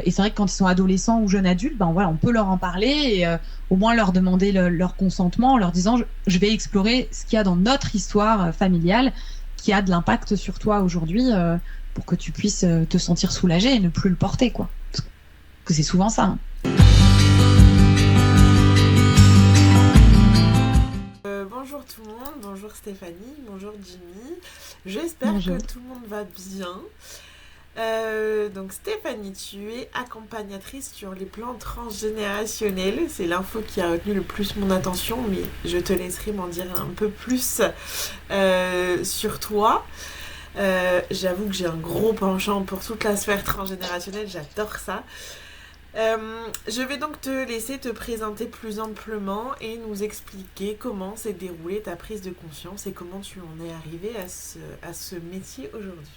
Et c'est vrai que quand ils sont adolescents ou jeunes adultes, ben voilà, on peut leur en parler et au moins leur demander leur consentement en leur disant je vais explorer ce qu'il y a dans notre histoire familiale qui a de l'impact sur toi aujourd'hui pour que tu puisses te sentir soulagé et ne plus le porter, quoi. Parce que c'est souvent ça, hein. Bonjour tout le monde, bonjour Stéphanie, bonjour Jimmy. J'espère Bonjour. que tout le monde va bien. Donc Stéphanie, tu es accompagnatrice sur les plans transgénérationnels. C'est l'info qui a retenu le plus mon attention, mais je te laisserai m'en dire un peu plus sur toi. J'avoue que j'ai un gros penchant pour toute la sphère transgénérationnelle, j'adore ça. Je vais donc te laisser te présenter plus amplement et nous expliquer comment s'est déroulée ta prise de conscience et comment tu en es arrivé à ce métier aujourd'hui.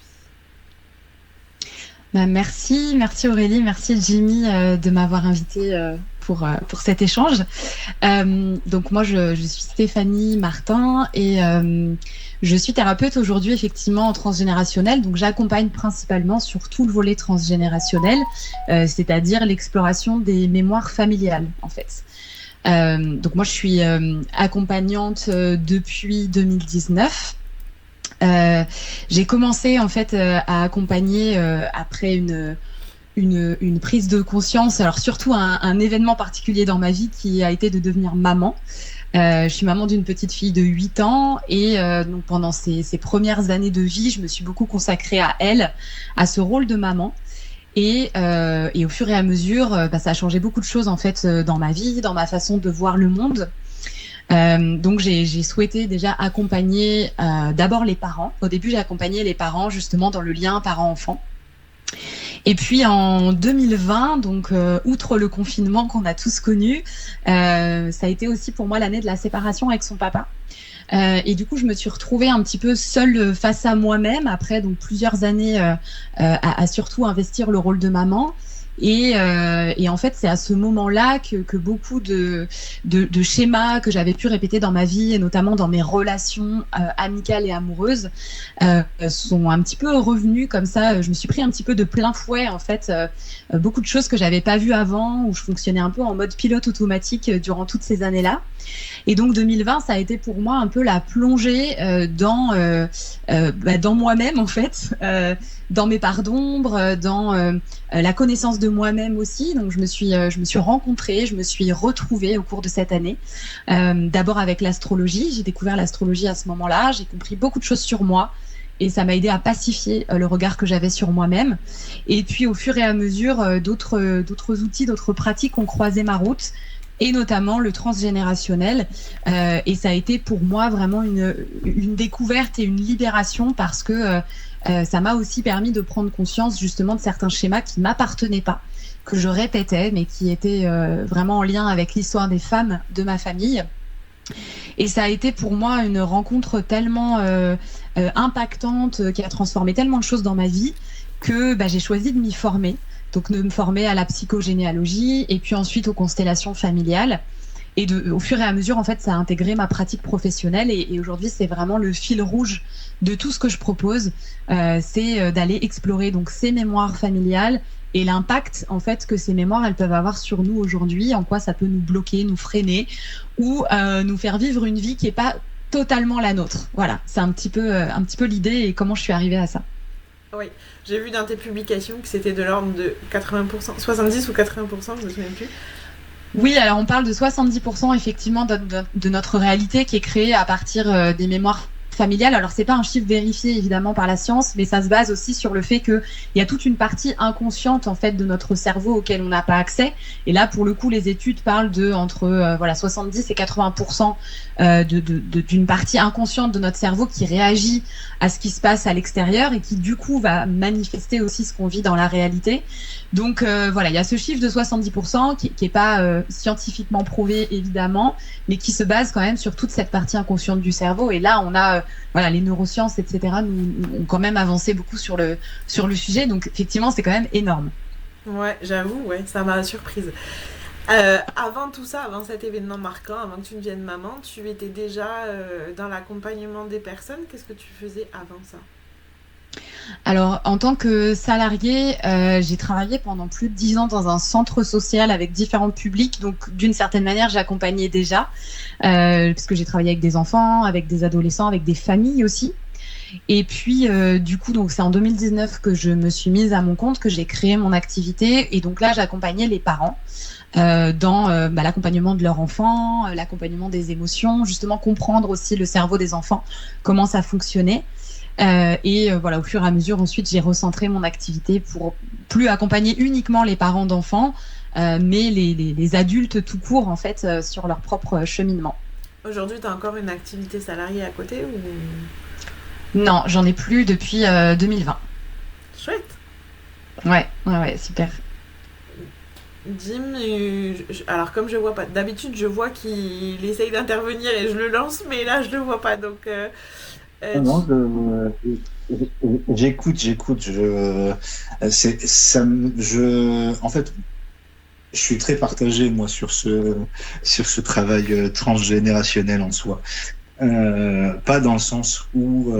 Bah, merci Aurélie, merci Jimmy de m'avoir invité pour cet échange. Donc moi je suis Stéphanie Martin et je suis thérapeute aujourd'hui effectivement en transgénérationnel. Donc j'accompagne principalement sur tout le volet transgénérationnel, c'est-à-dire l'exploration des mémoires familiales en fait. Donc moi je suis accompagnante depuis 2019. J'ai commencé en fait à accompagner après une prise de conscience, alors surtout un événement particulier dans ma vie qui a été de devenir maman. Je suis maman d'une petite fille de 8 ans et donc pendant ces premières années de vie, je me suis beaucoup consacrée à elle, à ce rôle de maman. Et au fur et à mesure, ça a changé beaucoup de choses en fait dans ma vie, dans ma façon de voir le monde. Donc j'ai souhaité déjà accompagner d'abord les parents. Au début, j'ai accompagné les parents justement dans le lien parent-enfant. Et puis en 2020, donc outre le confinement qu'on a tous connu, ça a été aussi pour moi l'année de la séparation avec son papa. Et du coup, je me suis retrouvée un petit peu seule face à moi-même après donc plusieurs années à surtout investir le rôle de maman. Et en fait, c'est à ce moment-là que beaucoup de schémas que j'avais pu répéter dans ma vie, et notamment dans mes relations amicales et amoureuses, sont un petit peu revenus comme ça. Je me suis pris un petit peu de plein fouet, en fait, beaucoup de choses que j'avais pas vues avant, où je fonctionnais un peu en mode pilote automatique durant toutes ces années-là. Et donc 2020, ça a été pour moi un peu la plongée dans moi-même, en fait, dans mes parts d'ombre, dans la connaissance de moi-même aussi. Donc je me suis rencontrée, je me suis retrouvée au cours de cette année. D'abord avec l'astrologie, j'ai découvert l'astrologie à ce moment-là, j'ai compris beaucoup de choses sur moi. Et ça m'a aidé à pacifier le regard que j'avais sur moi-même. Et puis au fur et à mesure, d'autres outils, d'autres pratiques ont croisé ma route, et notamment le transgénérationnel. Et ça a été pour moi vraiment une découverte et une libération parce que ça m'a aussi permis de prendre conscience justement de certains schémas qui ne m'appartenaient pas, que je répétais, mais qui étaient vraiment en lien avec l'histoire des femmes de ma famille. Et ça a été pour moi une rencontre tellement impactante, qui a transformé tellement de choses dans ma vie, que j'ai choisi de m'y former. Donc de me former à la psychogénéalogie et puis ensuite aux constellations familiales. Et au fur et à mesure, en fait, ça a intégré ma pratique professionnelle. Et aujourd'hui, c'est vraiment le fil rouge de tout ce que je propose. C'est d'aller explorer donc ces mémoires familiales et l'impact en fait que ces mémoires elles peuvent avoir sur nous aujourd'hui, en quoi ça peut nous bloquer, nous freiner ou nous faire vivre une vie qui est pas totalement la nôtre. Voilà, c'est un petit peu l'idée et comment je suis arrivée à ça. Oui, j'ai vu dans tes publications que c'était de l'ordre de 80%, 70 ou 80%, je me souviens plus. Oui, alors on parle de 70% effectivement de notre réalité qui est créée à partir des mémoires familiales. Alors c'est pas un chiffre vérifié évidemment par la science, mais ça se base aussi sur le fait qu'il y a toute une partie inconsciente en fait de notre cerveau auquel on n'a pas accès. Et là pour le coup les études parlent de entre 70 et 80% d'une partie inconsciente de notre cerveau qui réagit à ce qui se passe à l'extérieur et qui du coup va manifester aussi ce qu'on vit dans la réalité. Donc il y a ce chiffre de 70% qui est pas scientifiquement prouvé évidemment, mais qui se base quand même sur toute cette partie inconsciente du cerveau. Et là on a les neurosciences, etc. nous ont quand même avancé beaucoup sur le sujet. Donc effectivement c'est quand même énorme. Ouais, j'avoue, ouais, ça m'a surprise. Avant tout ça, avant cet événement marquant, avant que tu deviennes maman, tu étais déjà dans l'accompagnement des personnes. Qu'est-ce que tu faisais avant ça ? Alors, en tant que salariée, j'ai travaillé pendant plus de 10 ans dans un centre social avec différents publics. Donc, d'une certaine manière, j'accompagnais déjà, parce que j'ai travaillé avec des enfants, avec des adolescents, avec des familles aussi. Et puis, du coup, donc c'est en 2019 que je me suis mise à mon compte, que j'ai créé mon activité. Et donc là, j'accompagnais les parents dans l'accompagnement de leurs enfants, l'accompagnement des émotions, justement comprendre aussi le cerveau des enfants, comment ça fonctionnait. Voilà, au fur et à mesure, ensuite, j'ai recentré mon activité pour plus accompagner uniquement les parents d'enfants, mais les adultes tout court, en fait, sur leur propre cheminement. Aujourd'hui, tu as encore une activité salariée à côté ou... Non, j'en ai plus depuis 2020. Chouette. Ouais, super. Jim, alors comme je vois pas, d'habitude je vois qu'il essaye d'intervenir et je le lance, mais là je le vois pas, donc... Non, j'écoute. En fait, je suis très partagé moi sur ce travail transgénérationnel en soi. Pas dans le sens où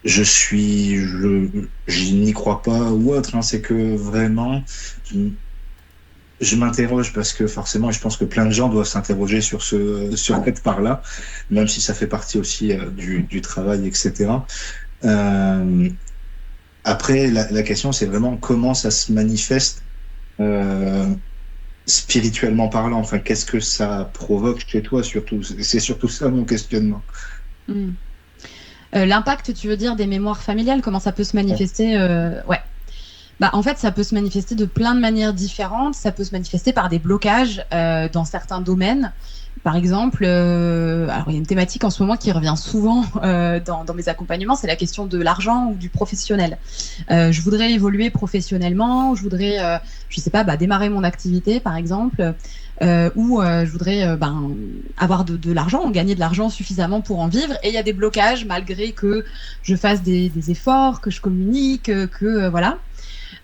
je n'y crois pas ou autre. Hein, c'est que vraiment, je m'interroge parce que forcément, et je pense que plein de gens doivent s'interroger sur cette part-là, même si ça fait partie aussi du travail, etc. Après, la question, c'est vraiment comment ça se manifeste spirituellement parlant. Enfin, qu'est-ce que ça provoque chez toi, surtout. C'est surtout ça mon questionnement. Mm. L'impact, tu veux dire, des mémoires familiales, comment ça peut se manifester Ouais. Bah, en fait, ça peut se manifester de plein de manières différentes. Ça peut se manifester par des blocages dans certains domaines. Par exemple, alors il y a une thématique en ce moment qui revient souvent dans mes accompagnements, c'est la question de l'argent ou du professionnel. Je voudrais évoluer professionnellement, je voudrais, je sais pas, démarrer mon activité par exemple, ou je voudrais avoir de l'argent, gagner de l'argent suffisamment pour en vivre. Et il y a des blocages malgré que je fasse des efforts, que je communique, voilà.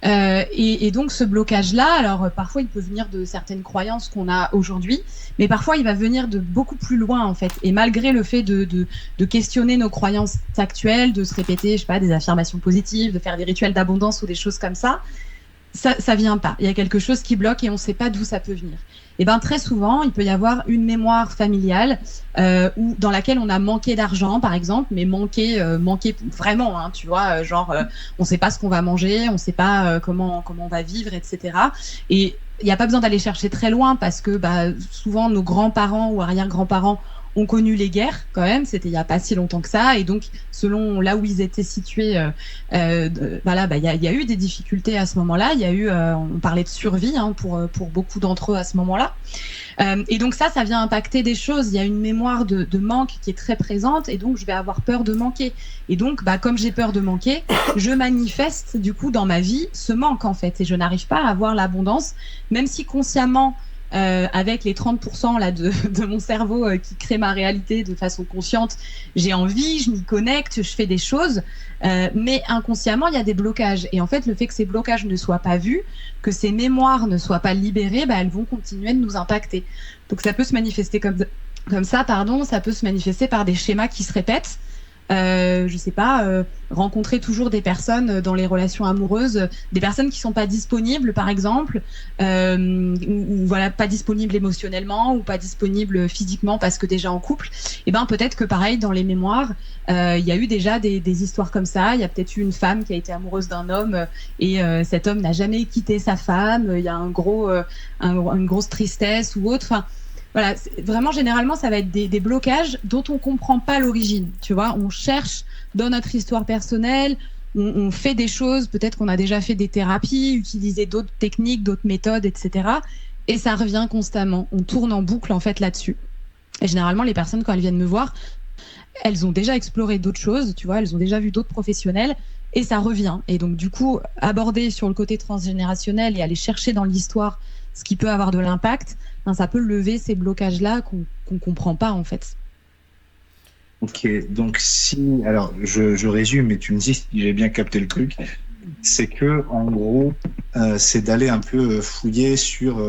Et donc ce blocage-là, alors parfois il peut venir de certaines croyances qu'on a aujourd'hui, mais parfois il va venir de beaucoup plus loin en fait. Et malgré le fait de questionner nos croyances actuelles, de se répéter, je sais pas, des affirmations positives, de faire des rituels d'abondance ou des choses comme ça vient pas. Il y a quelque chose qui bloque et on ne sait pas d'où ça peut venir. Et ben très souvent, il peut y avoir une mémoire familiale dans laquelle on a manqué d'argent, par exemple, mais manqué vraiment, hein, tu vois, on sait pas ce qu'on va manger, on sait pas comment on va vivre, etc. Et il n'y a pas besoin d'aller chercher très loin parce que souvent nos grands-parents ou arrière-grands-parents ont connu les guerres quand même, c'était il y a pas si longtemps que ça, et donc selon là où ils étaient situés, il y a eu des difficultés à ce moment-là. Il y a eu, on parlait de survie pour beaucoup d'entre eux à ce moment-là, et donc ça vient impacter des choses. Il y a une mémoire de manque qui est très présente, et donc je vais avoir peur de manquer. Et donc, comme j'ai peur de manquer, je manifeste du coup dans ma vie ce manque en fait, et je n'arrive pas à avoir l'abondance, même si consciemment. Avec les 30% là de mon cerveau qui crée ma réalité de façon consciente, j'ai envie, je m'y connecte, je fais des choses, mais inconsciemment il y a des blocages. Et en fait, le fait que ces blocages ne soient pas vus, que ces mémoires ne soient pas libérées, elles vont continuer de nous impacter. Donc ça peut se manifester comme ça, ça peut se manifester par des schémas qui se répètent. Je sais pas, rencontrer toujours des personnes dans les relations amoureuses, des personnes qui sont pas disponibles par exemple, ou voilà, pas disponibles émotionnellement ou pas disponibles physiquement parce que déjà en couple. Et peut-être que pareil dans les mémoires, il y a eu déjà des histoires comme ça. Il y a peut-être eu une femme qui a été amoureuse d'un homme et cet homme n'a jamais quitté sa femme. Il y a une grosse tristesse ou autre. Enfin, voilà, vraiment, généralement, ça va être des blocages dont on comprend pas l'origine. Tu vois, on cherche dans notre histoire personnelle, on fait des choses, peut-être qu'on a déjà fait des thérapies, utilisé d'autres techniques, d'autres méthodes, etc. Et ça revient constamment. On tourne en boucle, en fait, là-dessus. Et généralement, les personnes, quand elles viennent me voir, elles ont déjà exploré d'autres choses, tu vois, elles ont déjà vu d'autres professionnels, et ça revient. Et donc, du coup, aborder sur le côté transgénérationnel et aller chercher dans l'histoire ce qui peut avoir de l'impact, ça peut lever ces blocages-là qu'on comprend pas, en fait. Ok, donc alors je résume, et tu me dis si j'ai bien capté le truc, c'est que en gros, c'est d'aller un peu fouiller sur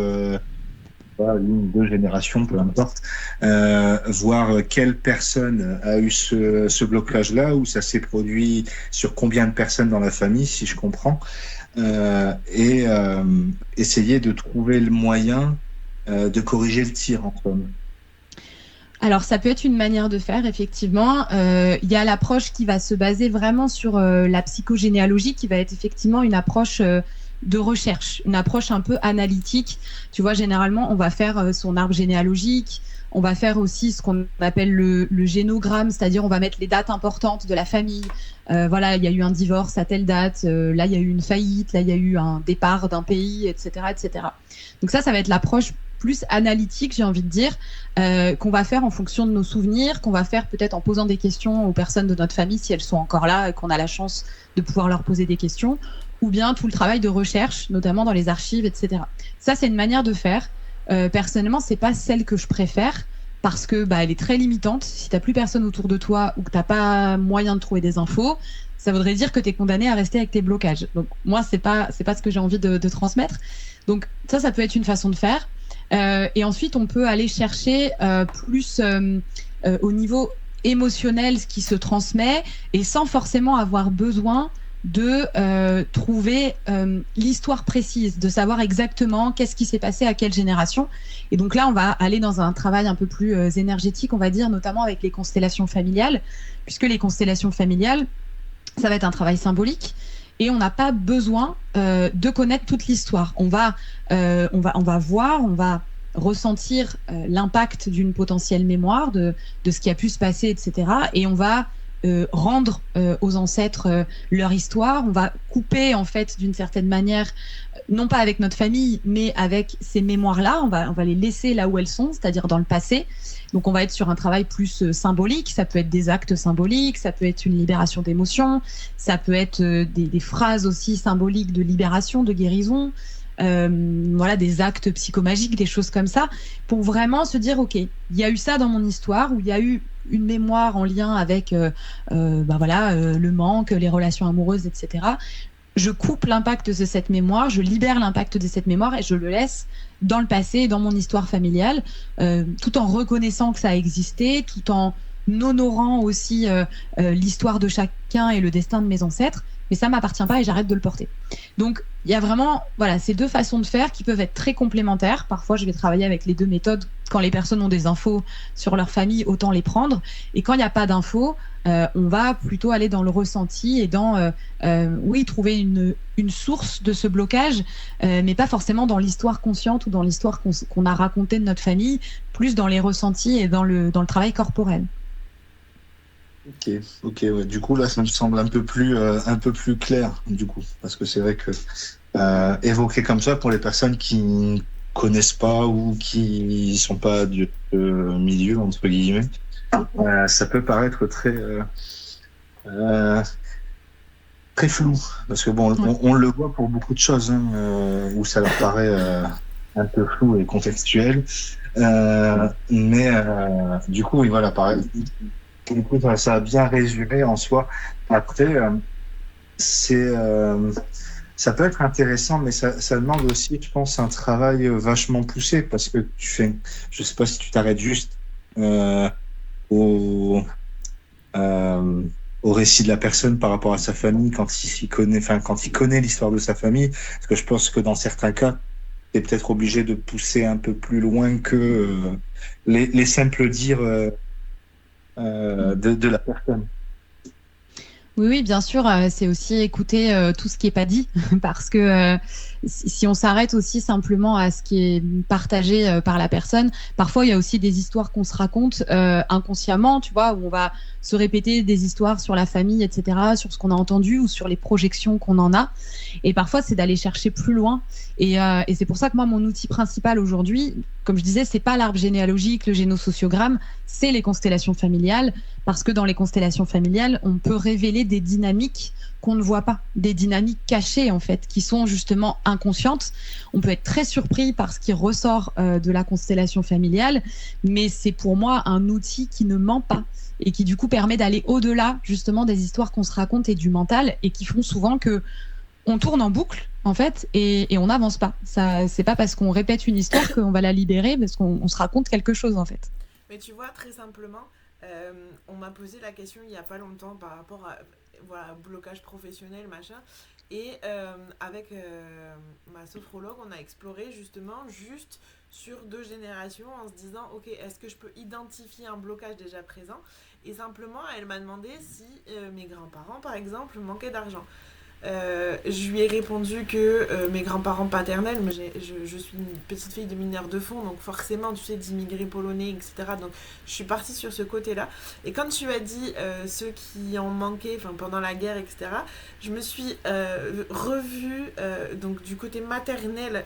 pas, 1 ou 2 générations, peu importe, voir quelle personne a eu ce blocage-là, où ça s'est produit sur combien de personnes dans la famille, si je comprends, et essayer de trouver le moyen de corriger le tir entre eux. Alors, ça peut être une manière de faire, effectivement. Il y a l'approche qui va se baser vraiment sur la psychogénéalogie, qui va être effectivement une approche de recherche, une approche un peu analytique. Tu vois, généralement, on va faire son arbre généalogique, on va faire aussi ce qu'on appelle le génogramme, c'est-à-dire on va mettre les dates importantes de la famille. Voilà, il y a eu un divorce à telle date, là, il y a eu une faillite, là, il y a eu un départ d'un pays, etc., etc. Donc ça va être l'approche plus analytique, j'ai envie de dire, qu'on va faire en fonction de nos souvenirs, qu'on va faire peut-être en posant des questions aux personnes de notre famille si elles sont encore là et qu'on a la chance de pouvoir leur poser des questions, ou bien tout le travail de recherche, notamment dans les archives, etc. Ça, c'est une manière de faire. Personnellement, c'est pas celle que je préfère parce que elle est très limitante. Si t'as plus personne autour de toi ou que t'as pas moyen de trouver des infos, ça voudrait dire que tu es condamné à rester avec tes blocages. Donc moi, c'est pas ce que j'ai envie de transmettre. Donc ça peut être une façon de faire. Et ensuite, on peut aller chercher plus au niveau émotionnel ce qui se transmet et sans forcément avoir besoin de trouver l'histoire précise, de savoir exactement qu'est-ce qui s'est passé à quelle génération. Et donc là, on va aller dans un travail un peu plus énergétique, on va dire, notamment avec les constellations familiales, puisque les constellations familiales, ça va être un travail symbolique. Et on n'a pas besoin de connaître toute l'histoire. On va voir, on va ressentir l'impact d'une potentielle mémoire de ce qui a pu se passer, etc. Et on va rendre aux ancêtres leur histoire. On va couper, en fait, d'une certaine manière, non pas avec notre famille, mais avec ces mémoires-là. On va les laisser là où elles sont, c'est-à-dire dans le passé. Donc, on va être sur un travail plus symbolique. Ça peut être des actes symboliques, ça peut être une libération d'émotions, ça peut être des phrases aussi symboliques de libération, de guérison. Voilà, des actes psychomagiques, des choses comme ça, pour vraiment se dire, ok, il y a eu ça dans mon histoire, où il y a eu une mémoire en lien avec le manque, les relations amoureuses, etc. Je coupe l'impact de cette mémoire, je libère l'impact de cette mémoire et je le laisse dans le passé, dans mon histoire familiale, tout en reconnaissant que ça a existé, tout en honorant aussi l'histoire de chacun et le destin de mes ancêtres, mais ça m'appartient pas et j'arrête de le porter. Donc il y a vraiment ces 2 façons de faire qui peuvent être très complémentaires. Parfois je vais travailler avec les 2 méthodes. Quand les personnes ont des infos sur leur famille, autant les prendre. Et quand il n'y a pas d'infos, on va plutôt aller dans le ressenti et dans trouver une source de ce blocage, mais pas forcément dans l'histoire consciente ou dans l'histoire qu'on a racontée de notre famille, plus dans les ressentis et dans le travail corporel. Ok, ouais. Du coup là, ça me semble un peu plus clair, du coup, parce que c'est vrai que évoquer comme ça pour les personnes qui ne connaissent pas ou qui sont pas du milieu entre guillemets, ça peut paraître très flou, parce que on le voit pour beaucoup de choses où ça leur paraît un peu flou et contextuel, mais du coup, oui, voilà, pareil. Du coup, ça a bien résumé en soi. Après, ça peut être intéressant, mais ça demande aussi, je pense, un travail vachement poussé, parce que je sais pas si tu t'arrêtes juste au récit de la personne par rapport à sa famille quand il connaît l'histoire de sa famille, parce que je pense que dans certains cas, t'es peut-être obligé de pousser un peu plus loin que les simples dires de la personne. Oui, bien sûr, c'est aussi écouter tout ce qui est pas dit, parce que si on s'arrête aussi simplement à ce qui est partagé par la personne, parfois il y a aussi des histoires qu'on se raconte inconsciemment, tu vois, où on va se répéter des histoires sur la famille, etc., sur ce qu'on a entendu ou sur les projections qu'on en a. Et parfois, c'est d'aller chercher plus loin. Et c'est pour ça que moi, mon outil principal aujourd'hui, comme je disais, c'est pas l'arbre généalogique, le génosociogramme, c'est les constellations familiales, parce que dans les constellations familiales, on peut révéler des dynamiques qu'on ne voit pas, des dynamiques cachées en fait, qui sont justement inconscientes. On peut être très surpris par ce qui ressort de la constellation familiale, mais c'est pour moi un outil qui ne ment pas et qui du coup permet d'aller au-delà justement des histoires qu'on se raconte et du mental, et qui font souvent que on tourne en boucle en fait et on n'avance pas. Ça, c'est pas parce qu'on répète une histoire qu'on va la libérer, parce qu'on se raconte quelque chose en fait. Mais tu vois, très simplement, on m'a posé la question il n'y a pas longtemps par rapport à voilà, blocage professionnel, machin. Et avec ma sophrologue, on a exploré justement juste sur 2 générations en se disant, ok, est-ce que je peux identifier un blocage déjà présent? Et simplement, elle m'a demandé si mes grands-parents, par exemple, manquaient d'argent. Je lui ai répondu que mes grands-parents paternels, mais je suis une petite fille de mineurs de fond, donc forcément, tu sais, d'immigrés polonais, etc. Donc, je suis partie sur ce côté-là. Et quand tu as dit ceux qui en manquaient pendant la guerre, etc., je me suis revue, donc du côté maternel,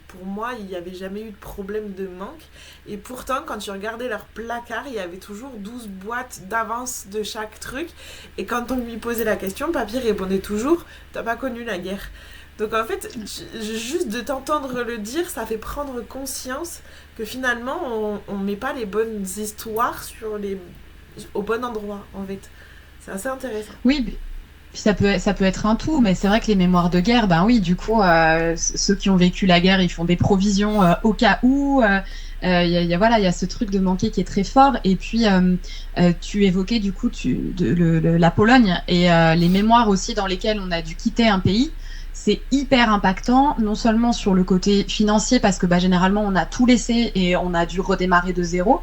pour moi, il n'y avait jamais eu de problème de manque. Et pourtant, quand tu regardais leur placard, il y avait toujours 12 boîtes d'avance de chaque truc. Et quand on lui posait la question, papy répondait toujours: t'as pas connu la guerre. Donc en fait, juste de t'entendre le dire, ça fait prendre conscience que finalement, on met pas les bonnes histoires au bon endroit, en fait. C'est assez intéressant. Oui, puis ça peut être un tout, mais c'est vrai que les mémoires de guerre, ben oui, du coup, ceux qui ont vécu la guerre, ils font des provisions au cas où. Voilà, il y a ce truc de manquer qui est très fort. Et puis, tu évoquais du coup la Pologne et les mémoires aussi dans lesquelles on a dû quitter un pays. C'est hyper impactant, non seulement sur le côté financier, parce que généralement on a tout laissé et on a dû redémarrer de zéro,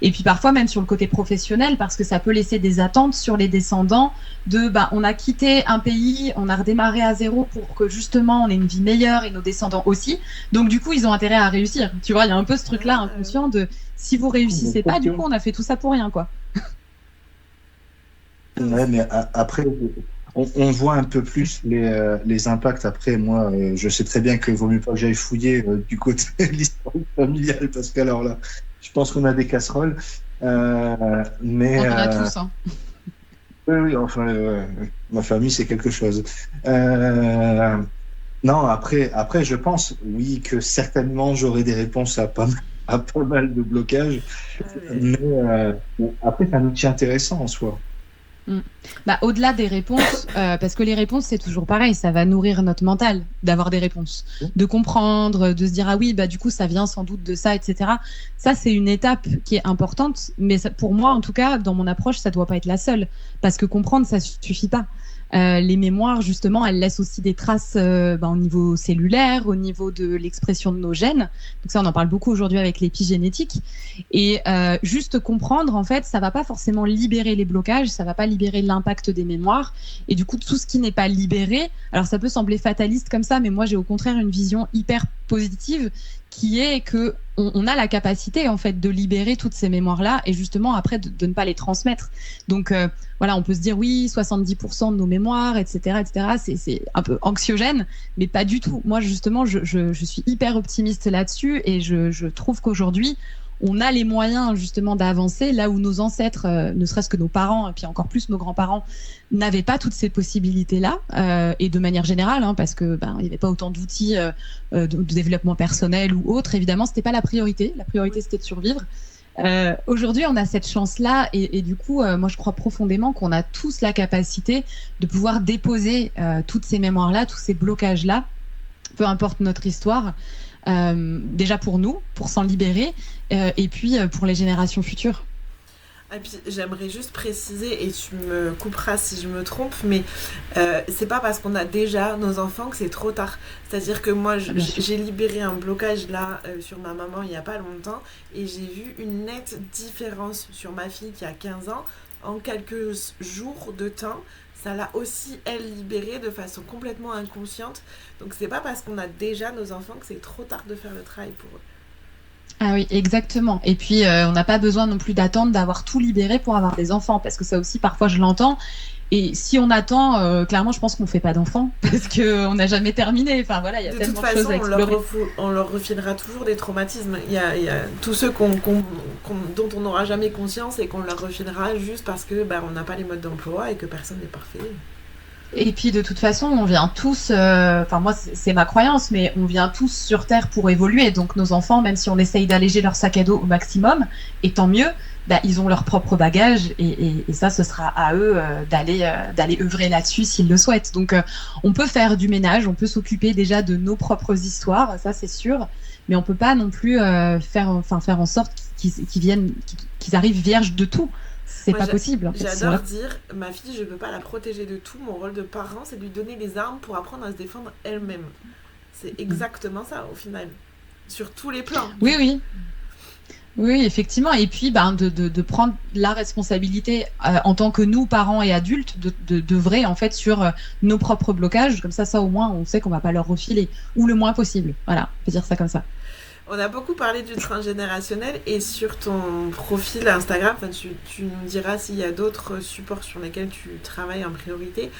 et puis parfois même sur le côté professionnel, parce que ça peut laisser des attentes sur les descendants de on a quitté un pays, on a redémarré à zéro pour que justement on ait une vie meilleure et nos descendants aussi. Donc du coup ils ont intérêt à réussir. Tu vois, il y a un peu ce truc-là inconscient de si vous réussissez pas, du coup on a fait tout ça pour rien, quoi. Ouais, mais après, on voit un peu plus les impacts. Après, moi, je sais très bien qu'il vaut mieux pas que j'aille fouiller du côté de l'histoire familiale, parce qu'alors là, je pense qu'on a des casseroles. Mais on en a tous, hein. Oui, enfin, ma famille, c'est quelque chose. Non, après, je pense, oui, que certainement j'aurai des réponses à pas mal de blocages. Mais après, c'est un outil intéressant en soi. Au-delà des réponses, parce que les réponses, c'est toujours pareil, ça va nourrir notre mental d'avoir des réponses, de comprendre, de se dire ah oui, du coup ça vient sans doute de ça, etc. Ça, c'est une étape qui est importante, mais ça, pour moi en tout cas, dans mon approche, ça doit pas être la seule, parce que comprendre, ça suffit pas. Les mémoires, justement, elles laissent aussi des traces au niveau cellulaire, au niveau de l'expression de nos gènes. Donc ça, on en parle beaucoup aujourd'hui avec l'épigénétique. Et juste comprendre, en fait, ça va pas forcément libérer les blocages, ça va pas libérer l'impact des mémoires. Et du coup, tout ce qui n'est pas libéré, alors ça peut sembler fataliste comme ça, mais moi, j'ai au contraire une vision hyper positive qui est que on a la capacité en fait de libérer toutes ces mémoires-là et justement après de ne pas les transmettre. Donc voilà, on peut se dire oui, 70% de nos mémoires, etc., c'est un peu anxiogène, mais pas du tout. Moi justement, je suis hyper optimiste là-dessus et je trouve qu'aujourd'hui on a les moyens justement d'avancer là où nos ancêtres, ne serait-ce que nos parents et puis encore plus nos grands-parents, n'avaient pas toutes ces possibilités-là et de manière générale, parce que il n'y avait pas autant d'outils de développement personnel ou autre. Évidemment, c'était pas la priorité. La priorité, c'était de survivre. Aujourd'hui, on a cette chance-là et du coup, moi, je crois profondément qu'on a tous la capacité de pouvoir déposer toutes ces mémoires-là, tous ces blocages-là, peu importe notre histoire. Déjà pour nous, pour s'en libérer, et puis pour les générations futures. Et puis j'aimerais juste préciser, et tu me couperas si je me trompe, mais c'est pas parce qu'on a déjà nos enfants que c'est trop tard. C'est-à-dire que moi j'ai libéré un blocage là sur ma maman il y a pas longtemps et j'ai vu une nette différence sur ma fille qui a 15 ans en quelques jours de temps. Ça l'a aussi, elle, libérée de façon complètement inconsciente. Donc, c'est pas parce qu'on a déjà nos enfants que c'est trop tard de faire le travail pour eux. Ah oui, exactement. Et puis, on n'a pas besoin non plus d'attendre d'avoir tout libéré pour avoir des enfants. Parce que ça aussi, parfois, je l'entends. Et si on attend, clairement, je pense qu'on ne fait pas d'enfants. Parce qu'on n'a jamais terminé. Enfin, voilà, il y a tellement de choses à explorer. On leur refilera toujours des traumatismes. Il y a tous ceux dont on n'aura jamais conscience et qu'on leur refilera juste parce que on n'a pas les modes d'emploi et que personne n'est parfait. Et puis de toute façon, on vient tous, moi c'est ma croyance, mais on vient tous sur Terre pour évoluer. Donc nos enfants, même si on essaye d'alléger leur sac à dos au maximum, et tant mieux, ils ont leur propre bagage et ça, ce sera à eux d'aller œuvrer là-dessus s'ils le souhaitent. Donc, on peut faire du ménage, on peut s'occuper déjà de nos propres histoires, ça c'est sûr, mais on peut pas non plus faire en sorte qu'ils arrivent vierges de tout. C'est pas possible. En fait. J'adore dire, ma fille, je peux pas la protéger de tout. Mon rôle de parent, c'est de lui donner les armes pour apprendre à se défendre elle-même. C'est exactement ça, au final. Sur tous les plans. Oui. Oui, effectivement. Et puis, de prendre la responsabilité en tant que nous, parents et adultes, d'œuvrer en fait sur nos propres blocages. Comme ça, au moins, on sait qu'on va pas leur refiler. Ou le moins possible. Voilà, on peut dire ça comme ça. On a beaucoup parlé du transgénérationnel et sur ton profil Instagram, tu nous diras s'il y a d'autres supports sur lesquels tu travailles en priorité.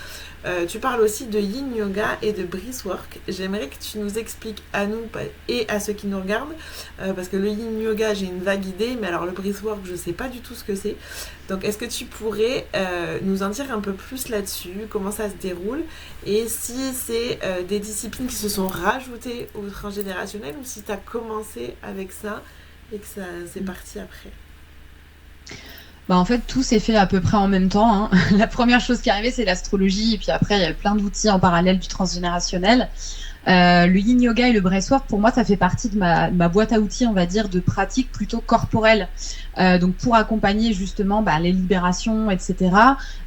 Tu parles aussi de yin yoga et de breathwork. J'aimerais que tu nous expliques à nous et à ceux qui nous regardent, parce que le yin yoga, j'ai une vague idée, mais alors le breathwork, je ne sais pas du tout ce que c'est. Donc est-ce que tu pourrais nous en dire un peu plus là-dessus, comment ça se déroule, et si c'est des disciplines qui se sont rajoutées au transgénérationnel ou si tu as commencé avec ça et que ça c'est parti après? En fait, tout s'est fait à peu près en même temps. Hein. La première chose qui est arrivée, c'est l'astrologie. Et puis après, il y a plein d'outils en parallèle du transgénérationnel. Le yin yoga et le breathwork, pour moi, ça fait partie de ma boîte à outils, on va dire, de pratiques plutôt corporelles. Donc, pour accompagner justement les libérations, etc.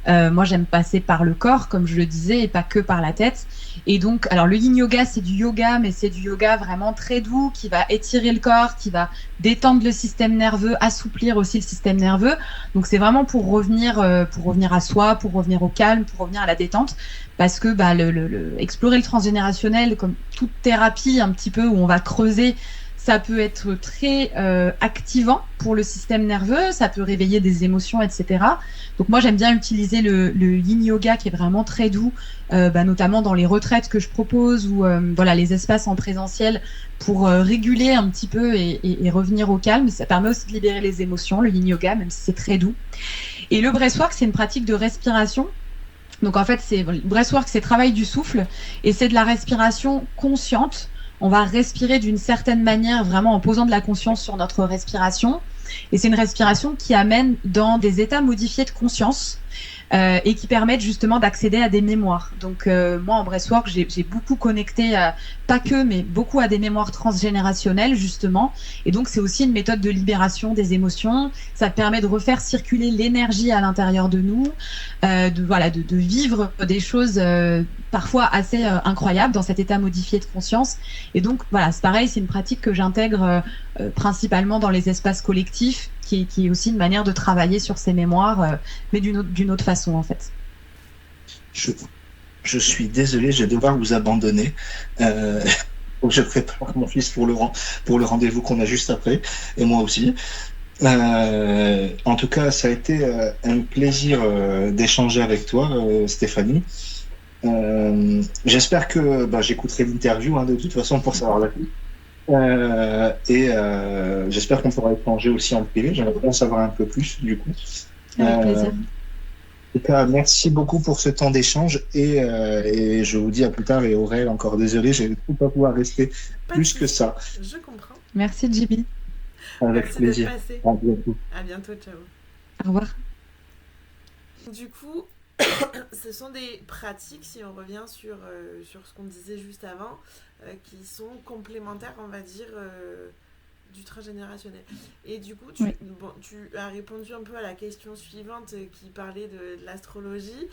Moi, j'aime passer par le corps, comme je le disais, et pas que par la tête. Et donc, alors le yin yoga, c'est du yoga, mais c'est du yoga vraiment très doux, qui va étirer le corps, qui va détendre le système nerveux, assouplir aussi le système nerveux. Donc, c'est vraiment pour revenir à soi, pour revenir au calme, pour revenir à la détente. Parce que explorer le transgénérationnel, comme toute thérapie un petit peu où on va creuser, ça peut être très activant pour le système nerveux, ça peut réveiller des émotions, etc. Donc moi, j'aime bien utiliser le yin yoga qui est vraiment très doux, notamment dans les retraites que je propose ou les espaces en présentiel pour réguler un petit peu et revenir au calme. Ça permet aussi de libérer les émotions, le yin yoga, même si c'est très doux. Et le breathwork, c'est une pratique de respiration. Donc en fait, le breathwork, c'est travail du souffle et c'est de la respiration consciente. On va respirer d'une certaine manière, vraiment en posant de la conscience sur notre respiration. Et c'est une respiration qui amène dans des états modifiés de conscience et qui permettent justement d'accéder à des mémoires. Donc moi, en breathwork, j'ai beaucoup connecté, pas que, mais beaucoup à des mémoires transgénérationnelles, justement. Et donc, c'est aussi une méthode de libération des émotions. Ça permet de refaire circuler l'énergie à l'intérieur de nous, de vivre des choses parfois assez incroyables dans cet état modifié de conscience. Et donc, c'est pareil, c'est une pratique que j'intègre principalement dans les espaces collectifs, qui est aussi une manière de travailler sur ces mémoires, mais d'une autre façon, en fait. Je suis désolé, je vais devoir vous abandonner. Je prépare mon fils pour le rendez-vous qu'on a juste après, et moi aussi. En tout cas, ça a été un plaisir d'échanger avec toi, Stéphanie. J'espère que j'écouterai l'interview de toute façon pour savoir la suite. J'espère qu'on pourra échanger aussi en privé. J'aimerais en savoir un peu plus du coup. Avec plaisir. En tout cas, merci beaucoup pour ce temps d'échange et je vous dis à plus tard. Et Aurèle, encore désolé, je ne vais pas pouvoir rester plus que ça. Je comprends. Merci Jimmy. Avec merci plaisir. À bientôt. À bientôt, ciao. Au revoir. Du coup, ce sont des pratiques, si on revient sur ce qu'on disait juste avant, qui sont complémentaires, on va dire, du transgénérationnel. Et du coup, tu as répondu un peu à la question suivante qui parlait de l'astrologie.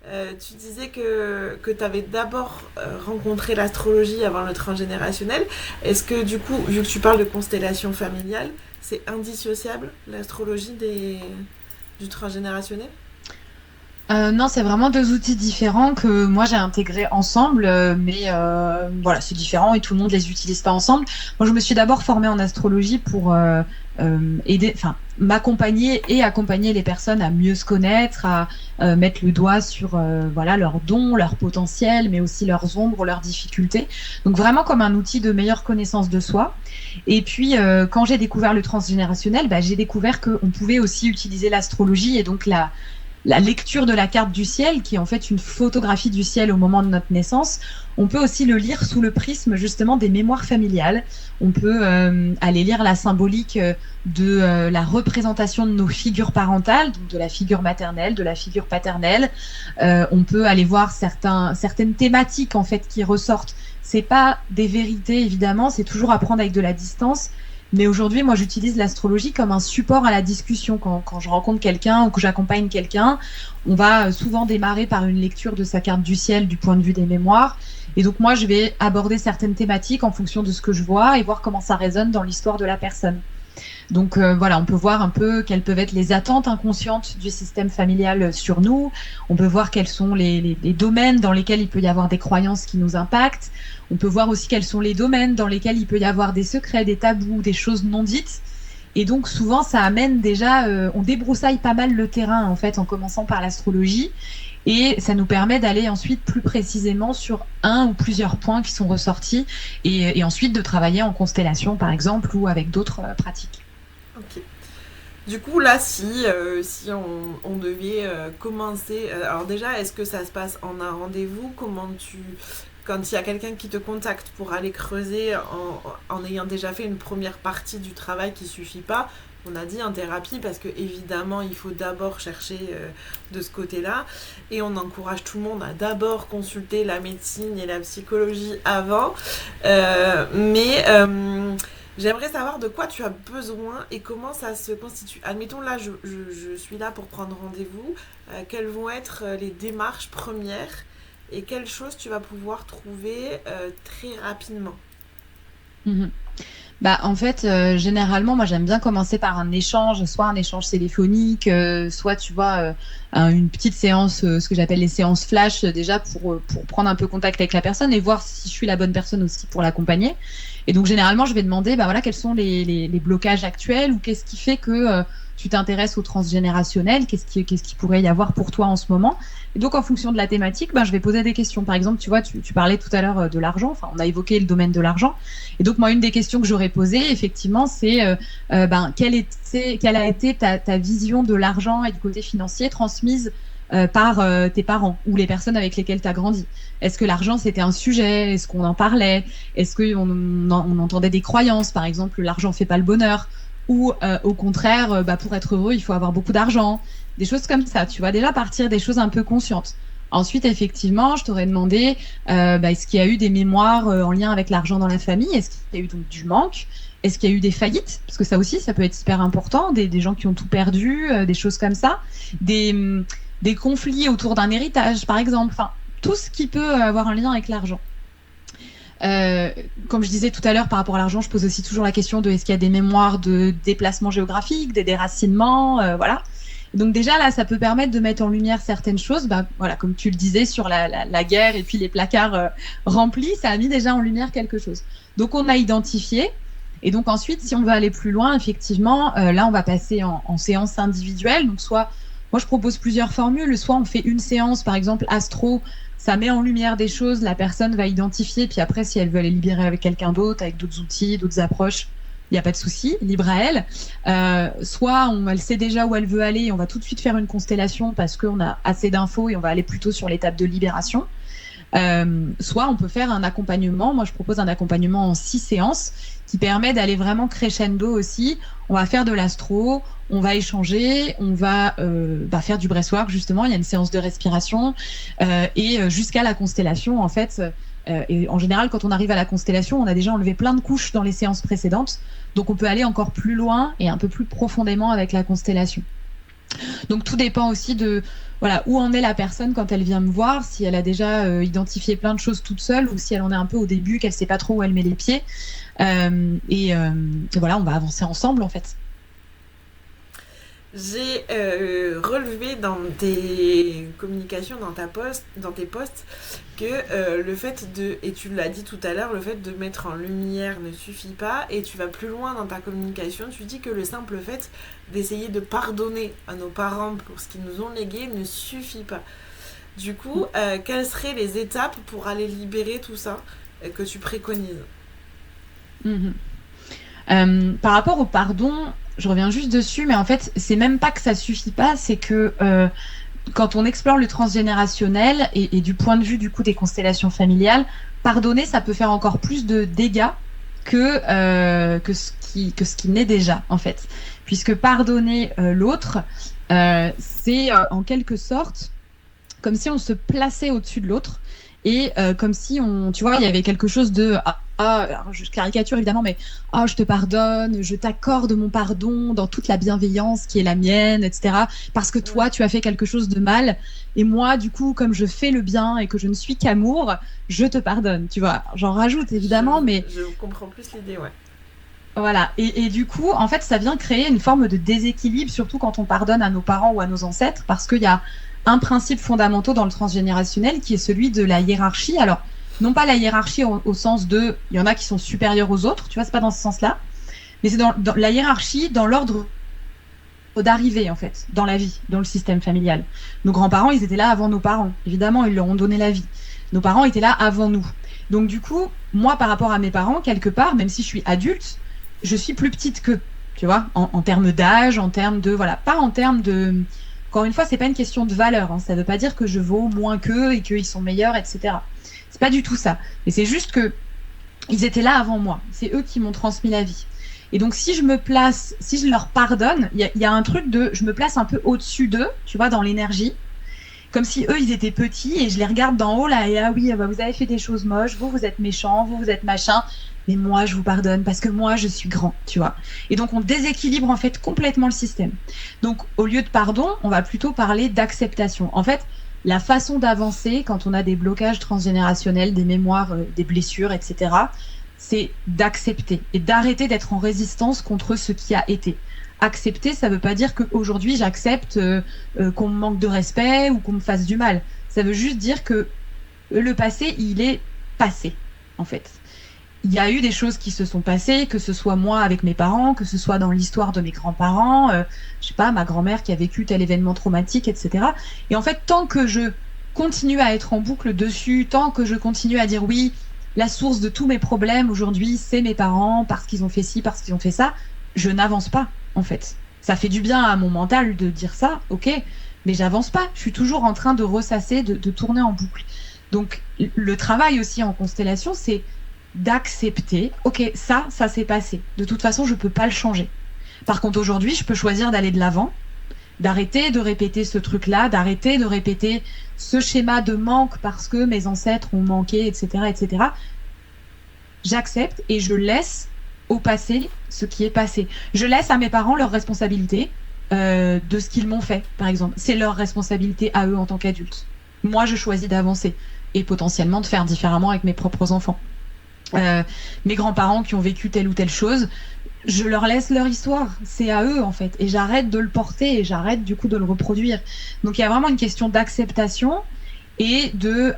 Tu disais que tu avais d'abord rencontré l'astrologie avant le transgénérationnel. Est-ce que du coup, vu que tu parles de constellation familiale, c'est indissociable, l'astrologie du transgénérationnel ? Non, c'est vraiment deux outils différents que moi j'ai intégrés ensemble, mais c'est différent et tout le monde les utilise pas ensemble. Moi, je me suis d'abord formée en astrologie pour m'accompagner et accompagner les personnes à mieux se connaître, à mettre le doigt sur leurs dons, leurs potentiels, mais aussi leurs ombres, leurs difficultés. Donc vraiment comme un outil de meilleure connaissance de soi. Et puis quand j'ai découvert le transgénérationnel, j'ai découvert qu'on pouvait aussi utiliser l'astrologie et donc la lecture de la carte du ciel, qui est en fait une photographie du ciel au moment de notre naissance, on peut aussi le lire sous le prisme justement des mémoires familiales. On peut aller lire la symbolique de la représentation de nos figures parentales, donc de la figure maternelle, de la figure paternelle. On peut aller voir certaines thématiques en fait qui ressortent. C'est pas des vérités évidemment, c'est toujours à prendre avec de la distance. Mais aujourd'hui, moi, j'utilise l'astrologie comme un support à la discussion. Quand je rencontre quelqu'un ou que j'accompagne quelqu'un, on va souvent démarrer par une lecture de sa carte du ciel du point de vue des mémoires. Et donc, moi, je vais aborder certaines thématiques en fonction de ce que je vois et voir comment ça résonne dans l'histoire de la personne. Donc voilà, on peut voir un peu quelles peuvent être les attentes inconscientes du système familial sur nous. On peut voir quels sont les domaines dans lesquels il peut y avoir des croyances qui nous impactent. On peut voir aussi quels sont les domaines dans lesquels il peut y avoir des secrets, des tabous, des choses non dites. Et donc souvent, ça amène déjà, on débroussaille pas mal le terrain en fait en commençant par l'astrologie. Et ça nous permet d'aller ensuite plus précisément sur un ou plusieurs points qui sont ressortis et ensuite de travailler en constellation par exemple ou avec d'autres pratiques. Ok. Du coup là si on devait commencer, alors déjà est-ce que ça se passe en un rendez-vous? Quand il y a quelqu'un qui te contacte pour aller creuser en ayant déjà fait une première partie du travail qui suffit pas, on a dit en thérapie parce que évidemment il faut d'abord chercher de ce côté-là et on encourage tout le monde à d'abord consulter la médecine et la psychologie avant, mais j'aimerais savoir de quoi tu as besoin et comment ça se constitue. Admettons là je suis là pour prendre rendez-vous, quelles vont être les démarches premières et quelles choses tu vas pouvoir trouver très rapidement. Mmh. Bah, en fait, généralement, moi, j'aime bien commencer par un échange, soit un échange téléphonique, soit, tu vois, une petite séance, ce que j'appelle les séances flash, déjà pour prendre un peu contact avec la personne et voir si je suis la bonne personne aussi pour l'accompagner. Et donc, généralement, je vais demander, bah voilà, quels sont les blocages actuels ou qu'est-ce qui fait que tu t'intéresses au transgénérationnel, qu'est-ce qui pourrait y avoir pour toi en ce moment. Et donc, en fonction de la thématique, je vais poser des questions. Par exemple, tu vois, tu parlais tout à l'heure de l'argent. Enfin, on a évoqué le domaine de l'argent. Et donc, moi, une des questions que j'aurais posées, effectivement, c'est quelle a été ta vision de l'argent et du côté financier transmise par tes parents ou les personnes avec lesquelles tu as grandi. Est-ce que l'argent, c'était un sujet? Est-ce qu'on en parlait? Est-ce qu'on entendait des croyances? Par exemple, l'argent fait pas le bonheur. Ou au contraire, pour être heureux, il faut avoir beaucoup d'argent. Des choses comme ça, tu vois, déjà partir des choses un peu conscientes. Ensuite, effectivement, je t'aurais demandé, est-ce qu'il y a eu des mémoires en lien avec l'argent dans la famille? Est-ce qu'il y a eu donc du manque? Est-ce qu'il y a eu des faillites? Parce que ça aussi, ça peut être hyper important. Des gens qui ont tout perdu, des choses comme ça. Des conflits autour d'un héritage, par exemple. Enfin, tout ce qui peut avoir un lien avec l'argent. Comme je disais tout à l'heure par rapport à l'argent, je pose aussi toujours la question de est-ce qu'il y a des mémoires de déplacement géographique, des déracinements, voilà. Donc déjà là, ça peut permettre de mettre en lumière certaines choses. Voilà, comme tu le disais sur la guerre et puis les placards remplis, ça a mis déjà en lumière quelque chose. Donc on a identifié. Et donc ensuite, si on veut aller plus loin, effectivement, là on va passer en séance individuelle. Donc soit, moi je propose plusieurs formules. Soit on fait une séance, par exemple astro. Ça met en lumière des choses, la personne va identifier, puis après, si elle veut aller libérer avec quelqu'un d'autre, avec d'autres outils, d'autres approches, il n'y a pas de souci, libre à elle. Soit elle sait déjà où elle veut aller, et on va tout de suite faire une constellation parce qu'on a assez d'infos et on va aller plutôt sur l'étape de libération. Soit on peut faire un accompagnement. Moi, je propose un accompagnement en 6 séances qui permet d'aller vraiment crescendo aussi. On va faire de l'astro, on va échanger, on va faire du breathwork justement. Il y a une séance de respiration et jusqu'à la constellation en fait. Et en général, quand on arrive à la constellation, on a déjà enlevé plein de couches dans les séances précédentes. Donc on peut aller encore plus loin et un peu plus profondément avec la constellation. Donc tout dépend aussi de où en est la personne quand elle vient me voir, si elle a déjà identifié plein de choses toute seule ou si elle en est un peu au début, qu'elle sait pas trop où elle met les pieds. Et voilà, on va avancer ensemble en fait. J'ai relevé dans tes communications, dans tes posts, que le fait et tu l'as dit tout à l'heure, le fait de mettre en lumière ne suffit pas, et tu vas plus loin dans ta communication, tu dis que le simple fait d'essayer de pardonner à nos parents pour ce qu'ils nous ont légué ne suffit pas. Du coup, quelles seraient les étapes pour aller libérer tout ça que tu préconises? Par rapport au pardon, je reviens juste dessus, mais en fait, c'est même pas que ça suffit pas, c'est que quand on explore le transgénérationnel et du point de vue du coup des constellations familiales, pardonner, ça peut faire encore plus de dégâts que ce qui n'est déjà, en fait. Puisque pardonner l'autre, c'est en quelque sorte comme si on se plaçait au-dessus de l'autre et comme si tu vois, il y avait quelque chose de alors je caricature évidemment, mais je te pardonne, je t'accorde mon pardon dans toute la bienveillance qui est la mienne, etc. Parce que toi, tu as fait quelque chose de mal et moi, du coup, comme je fais le bien et que je ne suis qu'amour, je te pardonne. Tu vois, j'en rajoute évidemment, mais je comprends plus l'idée, ouais. Voilà, et du coup, en fait, ça vient créer une forme de déséquilibre, surtout quand on pardonne à nos parents ou à nos ancêtres, parce qu'il y a un principe fondamental dans le transgénérationnel qui est celui de la hiérarchie. Alors, non pas la hiérarchie au sens de, il y en a qui sont supérieurs aux autres, tu vois, c'est pas dans ce sens-là, mais c'est dans la hiérarchie, dans l'ordre d'arrivée, en fait, dans la vie, dans le système familial. Nos grands-parents, ils étaient là avant nos parents. Évidemment, ils leur ont donné la vie. Nos parents étaient là avant nous. Donc, du coup, moi, par rapport à mes parents, quelque part, même si je suis adulte, je suis plus petite qu'eux, tu vois, en termes d'âge, en termes de, voilà, pas en termes de, encore une fois, c'est pas une question de valeur, hein, ça veut pas dire que je vaux moins qu'eux et qu'ils sont meilleurs, etc. C'est pas du tout ça, mais c'est juste que ils étaient là avant moi, c'est eux qui m'ont transmis la vie. Et donc, si je me place, si je leur pardonne, il y a un truc de, je me place un peu au-dessus d'eux, tu vois, dans l'énergie, comme si eux, ils étaient petits et je les regarde d'en haut là et ah oui, bah, vous avez fait des choses moches, vous êtes méchants, vous êtes machin, mais moi, je vous pardonne parce que moi, je suis grand, tu vois. Et donc, on déséquilibre en fait complètement le système. Donc, au lieu de pardon, on va plutôt parler d'acceptation. En fait, la façon d'avancer quand on a des blocages transgénérationnels, des mémoires, des blessures, etc., c'est d'accepter et d'arrêter d'être en résistance contre ce qui a été. Accepter, ça ne veut pas dire qu'aujourd'hui, j'accepte qu'on me manque de respect ou qu'on me fasse du mal. Ça veut juste dire que le passé, il est passé, en fait. Il y a eu des choses qui se sont passées, que ce soit moi avec mes parents, que ce soit dans l'histoire de mes grands-parents, je sais pas, ma grand-mère qui a vécu tel événement traumatique, etc. Et en fait, tant que je continue à être en boucle dessus, tant que je continue à dire oui, la source de tous mes problèmes aujourd'hui, c'est mes parents, parce qu'ils ont fait ci, parce qu'ils ont fait ça, je n'avance pas, en fait. Ça fait du bien à mon mental de dire ça, ok, mais j'avance pas. Je suis toujours en train de ressasser, de tourner en boucle. Donc, le travail aussi en constellation, c'est d'accepter, ok, ça s'est passé. De toute façon, je peux pas le changer. Par contre, aujourd'hui, je peux choisir d'aller de l'avant, d'arrêter de répéter ce truc-là, d'arrêter de répéter ce schéma de manque parce que mes ancêtres ont manqué, etc., etc. J'accepte et je laisse au passé ce qui est passé. Je laisse à mes parents leur responsabilité de ce qu'ils m'ont fait, par exemple. C'est leur responsabilité à eux en tant qu'adultes. Moi, je choisis d'avancer et potentiellement de faire différemment avec mes propres enfants. Mes grands-parents qui ont vécu telle ou telle chose, je leur laisse leur histoire, c'est à eux en fait, et j'arrête de le porter et j'arrête du coup de le reproduire. Donc il y a vraiment une question d'acceptation et de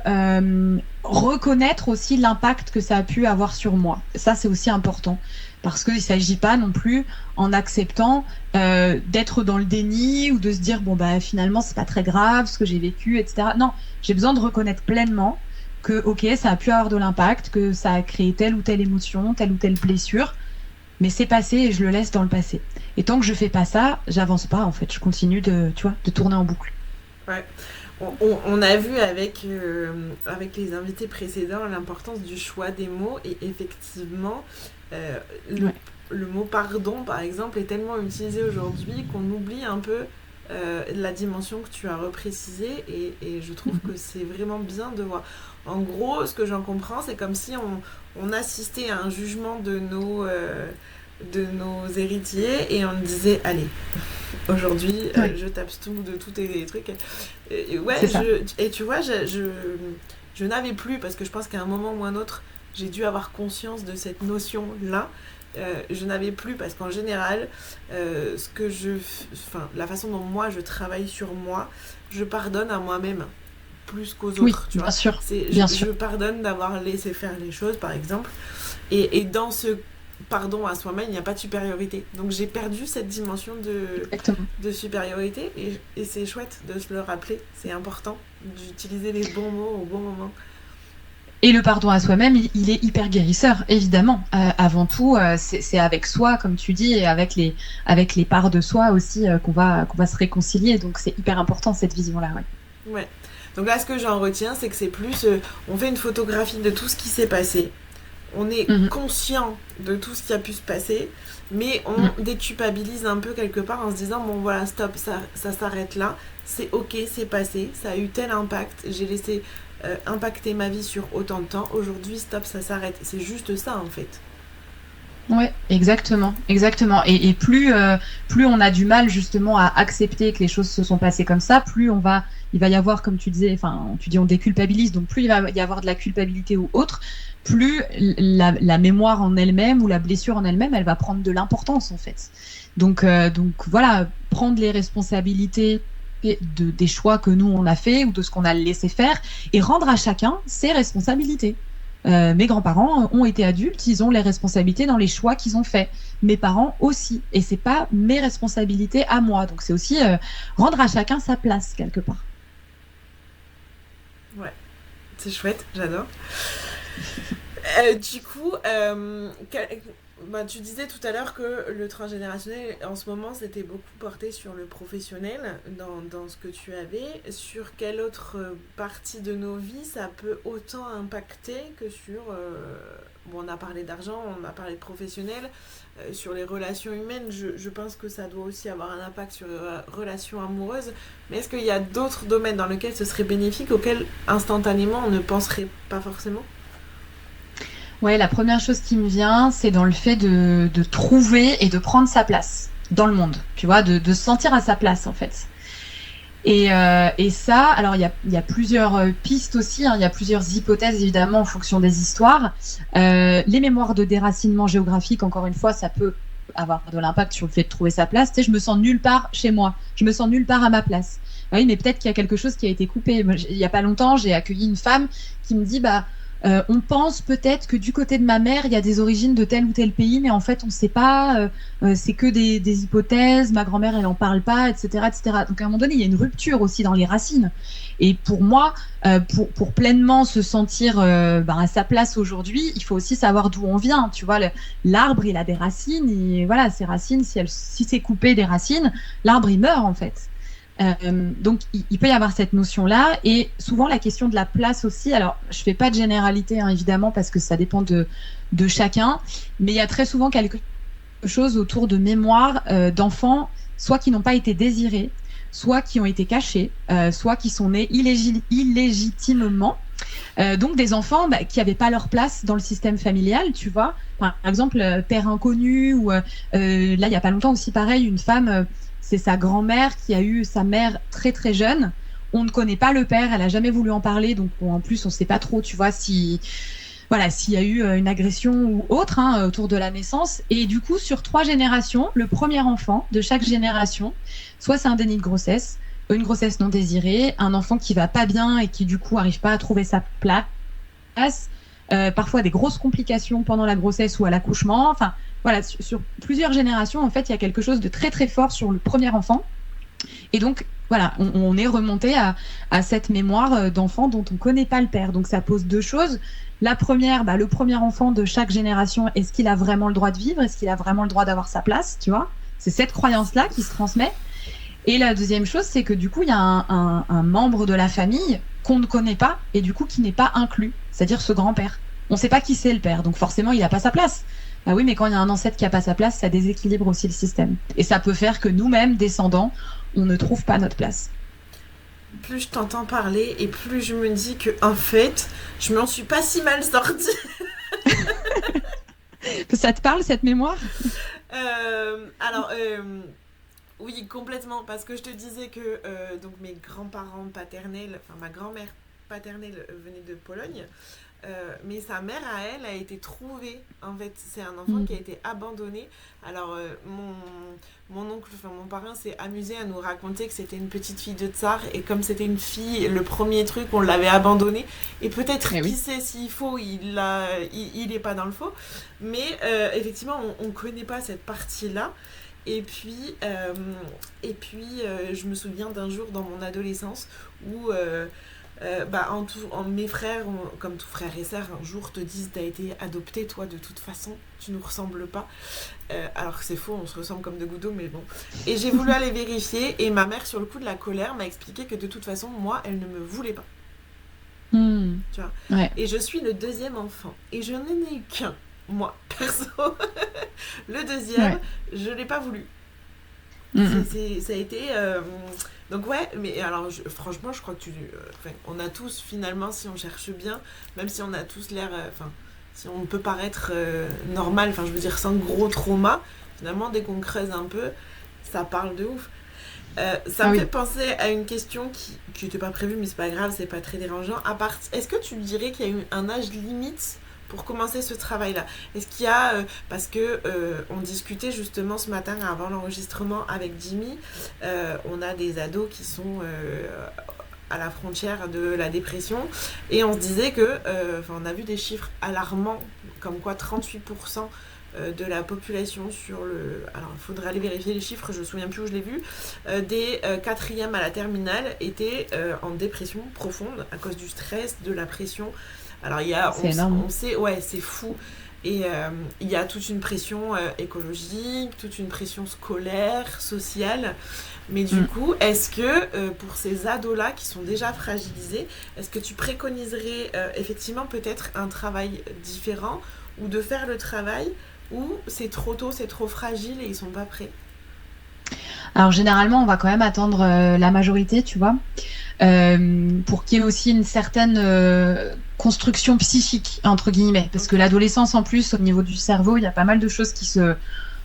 reconnaître aussi l'impact que ça a pu avoir sur moi. Ça c'est aussi important parce qu'il ne s'agit pas non plus en acceptant d'être dans le déni ou de se dire bon bah finalement c'est pas très grave ce que j'ai vécu, etc. Non, j'ai besoin de reconnaître pleinement que ok, ça a pu avoir de l'impact, que ça a créé telle ou telle émotion, telle ou telle blessure, mais c'est passé et je le laisse dans le passé. Et tant que je fais pas ça, j'avance pas en fait, je continue de tourner en boucle. Ouais. On a vu avec les invités précédents l'importance du choix des mots et effectivement le mot pardon par exemple est tellement utilisé aujourd'hui qu'on oublie un peu la dimension que tu as reprécisée et je trouve que c'est vraiment bien de voir. En gros, ce que j'en comprends, c'est comme si on assistait à un jugement de nos héritiers et on disait allez, aujourd'hui je tape tout de tous tes trucs. Et tu vois, je n'avais plus, parce que je pense qu'à un moment ou un autre, j'ai dû avoir conscience de cette notion-là. Je n'avais plus parce qu'en général, la façon dont moi je travaille sur moi, je pardonne à moi-même plus qu'aux autres. Oui, tu vois. Bien sûr. Je pardonne d'avoir laissé faire les choses, par exemple. Et dans ce pardon à soi-même, il n'y a pas de supériorité. Donc j'ai perdu cette dimension de supériorité et c'est chouette de se le rappeler. C'est important d'utiliser les bons mots au bon moment. Et le pardon à soi-même, il est hyper guérisseur, évidemment. Avant tout, c'est avec soi, comme tu dis, et avec les parts de soi aussi qu'on va se réconcilier. Donc c'est hyper important cette vision-là. Ouais. Ouais. Donc là, ce que j'en retiens, c'est que c'est plus, on fait une photographie de tout ce qui s'est passé. On est conscient de tout ce qui a pu se passer, mais on déculpabilise un peu quelque part en se disant, bon voilà, stop, ça s'arrête là. C'est ok, c'est passé, ça a eu tel impact, j'ai laissé impacter ma vie sur autant de temps. Aujourd'hui, stop, ça s'arrête. C'est juste ça, en fait. Ouais, exactement, exactement. Et plus on a du mal justement à accepter que les choses se sont passées comme ça, plus il va y avoir, comme tu disais, enfin, tu dis on déculpabilise, donc plus il va y avoir de la culpabilité ou autre, plus la mémoire en elle-même ou la blessure en elle-même, elle va prendre de l'importance en fait. Donc voilà, prendre les responsabilités des choix que nous on a fait ou de ce qu'on a laissé faire et rendre à chacun ses responsabilités. Mes grands-parents ont été adultes, ils ont les responsabilités dans les choix qu'ils ont faits. Mes parents aussi, et c'est pas mes responsabilités à moi. Donc c'est aussi rendre à chacun sa place quelque part. Ouais, c'est chouette, j'adore. Du coup, tu disais tout à l'heure que le transgénérationnel, en ce moment, c'était beaucoup porté sur le professionnel, dans ce que tu avais. Sur quelle autre partie de nos vies ça peut autant impacter que sur... Bon, on a parlé d'argent, on a parlé de professionnel. Sur les relations humaines, je pense que ça doit aussi avoir un impact sur les relations amoureuses. Mais est-ce qu'il y a d'autres domaines dans lesquels ce serait bénéfique, auxquels instantanément on ne penserait pas forcément ? Ouais, la première chose qui me vient, c'est dans le fait de trouver et de prendre sa place dans le monde, tu vois, de se sentir à sa place en fait. Et ça, alors il y a plusieurs pistes aussi, hein, il y a plusieurs hypothèses évidemment en fonction des histoires. Les mémoires de déracinement géographique, encore une fois, ça peut avoir de l'impact sur le fait de trouver sa place. Tu sais, je me sens nulle part chez moi, je me sens nulle part à ma place. Oui, mais peut-être qu'il y a quelque chose qui a été coupé. Moi, il y a pas longtemps, j'ai accueilli une femme qui me dit, on pense peut-être que du côté de ma mère, il y a des origines de tel ou tel pays, mais en fait, on ne sait pas. C'est que des hypothèses. Ma grand-mère, elle en parle pas, etc., etc. Donc, à un moment donné, il y a une rupture aussi dans les racines. Et pour moi, pour pleinement se sentir à sa place aujourd'hui, il faut aussi savoir d'où on vient. Tu vois, l'arbre, il a des racines. Et voilà, ces racines, si c'est coupé des racines, l'arbre, il meurt en fait. Donc il peut y avoir cette notion-là et souvent la question de la place aussi. Alors je fais pas de généralité hein, évidemment parce que ça dépend de chacun, mais il y a très souvent quelque chose autour de mémoire d'enfants, soit qui n'ont pas été désirés, soit qui ont été cachés, soit qui sont nés illégitimement. Donc des enfants qui n'avaient pas leur place dans le système familial, tu vois. Par exemple, père inconnu ou là il y a pas longtemps aussi pareil, une femme. C'est sa grand-mère qui a eu sa mère très très jeune. On ne connaît pas le père, elle a jamais voulu en parler, donc en plus on ne sait pas trop, tu vois, s'il y a eu une agression ou autre hein, autour de la naissance. Et du coup, sur 3 générations, le premier enfant de chaque génération, soit c'est un déni de grossesse, une grossesse non désirée, un enfant qui va pas bien et qui du coup arrive pas à trouver sa place, parfois des grosses complications pendant la grossesse ou à l'accouchement. Enfin, voilà, sur plusieurs générations, en fait, il y a quelque chose de très très fort sur le premier enfant. Et donc, voilà, on est remonté à cette mémoire d'enfant dont on ne connaît pas le père. Donc, ça pose 2 choses. La première, le premier enfant de chaque génération, est-ce qu'il a vraiment le droit de vivre? Est-ce qu'il a vraiment le droit d'avoir sa place? Tu vois, c'est cette croyance-là qui se transmet. Et la deuxième chose, c'est que du coup, il y a un membre de la famille qu'on ne connaît pas et du coup qui n'est pas inclus, c'est-à-dire ce grand-père. On ne sait pas qui c'est le père, donc forcément, il n'a pas sa place. Ah oui, mais quand il y a un ancêtre qui n'a pas sa place, ça déséquilibre aussi le système. Et ça peut faire que nous-mêmes, descendants, on ne trouve pas notre place. Plus je t'entends parler et plus je me dis que en fait, je m'en suis pas si mal sortie. Ça te parle, cette mémoire? Oui, complètement, parce que je te disais que donc mes grands-parents paternels, enfin ma grand-mère paternelle venait de Pologne, mais sa mère à elle a été trouvée. En fait, c'est un enfant qui a été abandonné. Alors mon oncle, enfin mon parrain s'est amusé à nous raconter que c'était une petite fille de tsar et comme c'était une fille, le premier truc, on l'avait abandonnée. Et peut-être qui sait s'il faut, il est pas dans le faux. Mais effectivement, on connaît pas cette partie-là. Et puis, je me souviens d'un jour dans mon adolescence où Mes frères, comme tout frère et sœur, un jour te disent t'as été adopté, toi, de toute façon, tu nous ressembles pas. Alors que c'est faux, on se ressemble comme deux gouttes d'eau, mais bon. Et j'ai voulu aller vérifier, et ma mère, sur le coup de la colère, m'a expliqué que de toute façon, moi, elle ne me voulait pas. Tu vois. Ouais. Et je suis le deuxième enfant, et je n'en ai eu qu'un, moi, perso. Le deuxième, je l'ai pas voulu. Ça a été... Donc ouais, mais alors franchement, je crois que on a tous finalement, si on cherche bien, même si on a tous l'air... si on peut paraître normal, je veux dire sans gros trauma, finalement, dès qu'on creuse un peu, ça parle de ouf. Ça me fait penser à une question qui n'était pas prévue, mais c'est pas grave, c'est pas très dérangeant. Est-ce que tu dirais qu'il y a eu un âge limite pour commencer ce travail-là? Est-ce qu'il y a... parce que on discutait justement ce matin avant l'enregistrement avec Jimmy, on a des ados qui sont à la frontière de la dépression, et on se disait que... on a vu des chiffres alarmants, comme quoi 38% de la population sur le... Alors, il faudrait aller vérifier les chiffres, je me souviens plus où je l'ai vu, des 4e à la terminale étaient en dépression profonde à cause du stress, de la pression. Alors, on sait, ouais, c'est fou. Et il y a toute une pression écologique, toute une pression scolaire, sociale. Mais du coup, est-ce que pour ces ados-là qui sont déjà fragilisés, est-ce que tu préconiserais effectivement peut-être un travail différent, ou de faire le travail, ou c'est trop tôt, c'est trop fragile et ils sont pas prêts? Alors généralement, on va quand même attendre la majorité, tu vois, pour qu'il y ait aussi une certaine construction psychique, entre guillemets. Parce que l'adolescence, en plus, au niveau du cerveau, il y a pas mal de choses qui se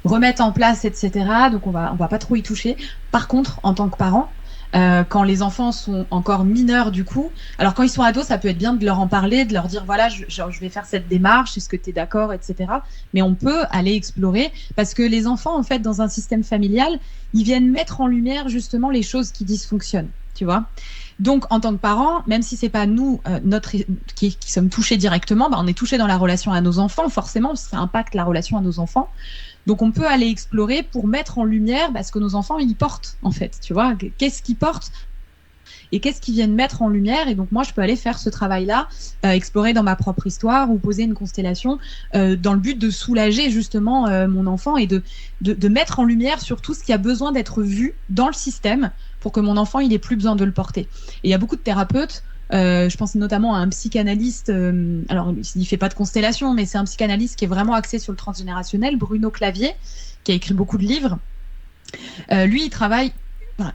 remettent en place, etc. Donc on va pas trop y toucher. Par contre, en tant que parent, quand les enfants sont encore mineurs, du coup, alors quand ils sont ados, ça peut être bien de leur en parler, de leur dire voilà, je vais faire cette démarche, est-ce que tu es d'accord, etc. Mais on peut aller explorer, parce que les enfants, en fait, dans un système familial, ils viennent mettre en lumière justement les choses qui dysfonctionnent, tu vois. Donc, en tant que parents, même si c'est pas nous qui sommes touchés directement, on est touchés dans la relation à nos enfants, forcément, ça impacte la relation à nos enfants. Donc, on peut aller explorer pour mettre en lumière ce que nos enfants, ils portent, en fait, tu vois. Qu'est-ce qu'ils portent et qu'est-ce qu'ils viennent mettre en lumière. Et donc, moi, je peux aller faire ce travail-là, explorer dans ma propre histoire ou poser une constellation dans le but de soulager, justement, mon enfant et de mettre en lumière sur tout ce qui a besoin d'être vu dans le système pour que mon enfant, il ait plus besoin de le porter. Et il y a beaucoup de thérapeutes. Je pense notamment à un psychanalyste, alors il fait pas de constellation, mais c'est un psychanalyste qui est vraiment axé sur le transgénérationnel, Bruno Clavier, qui a écrit beaucoup de livres. Lui,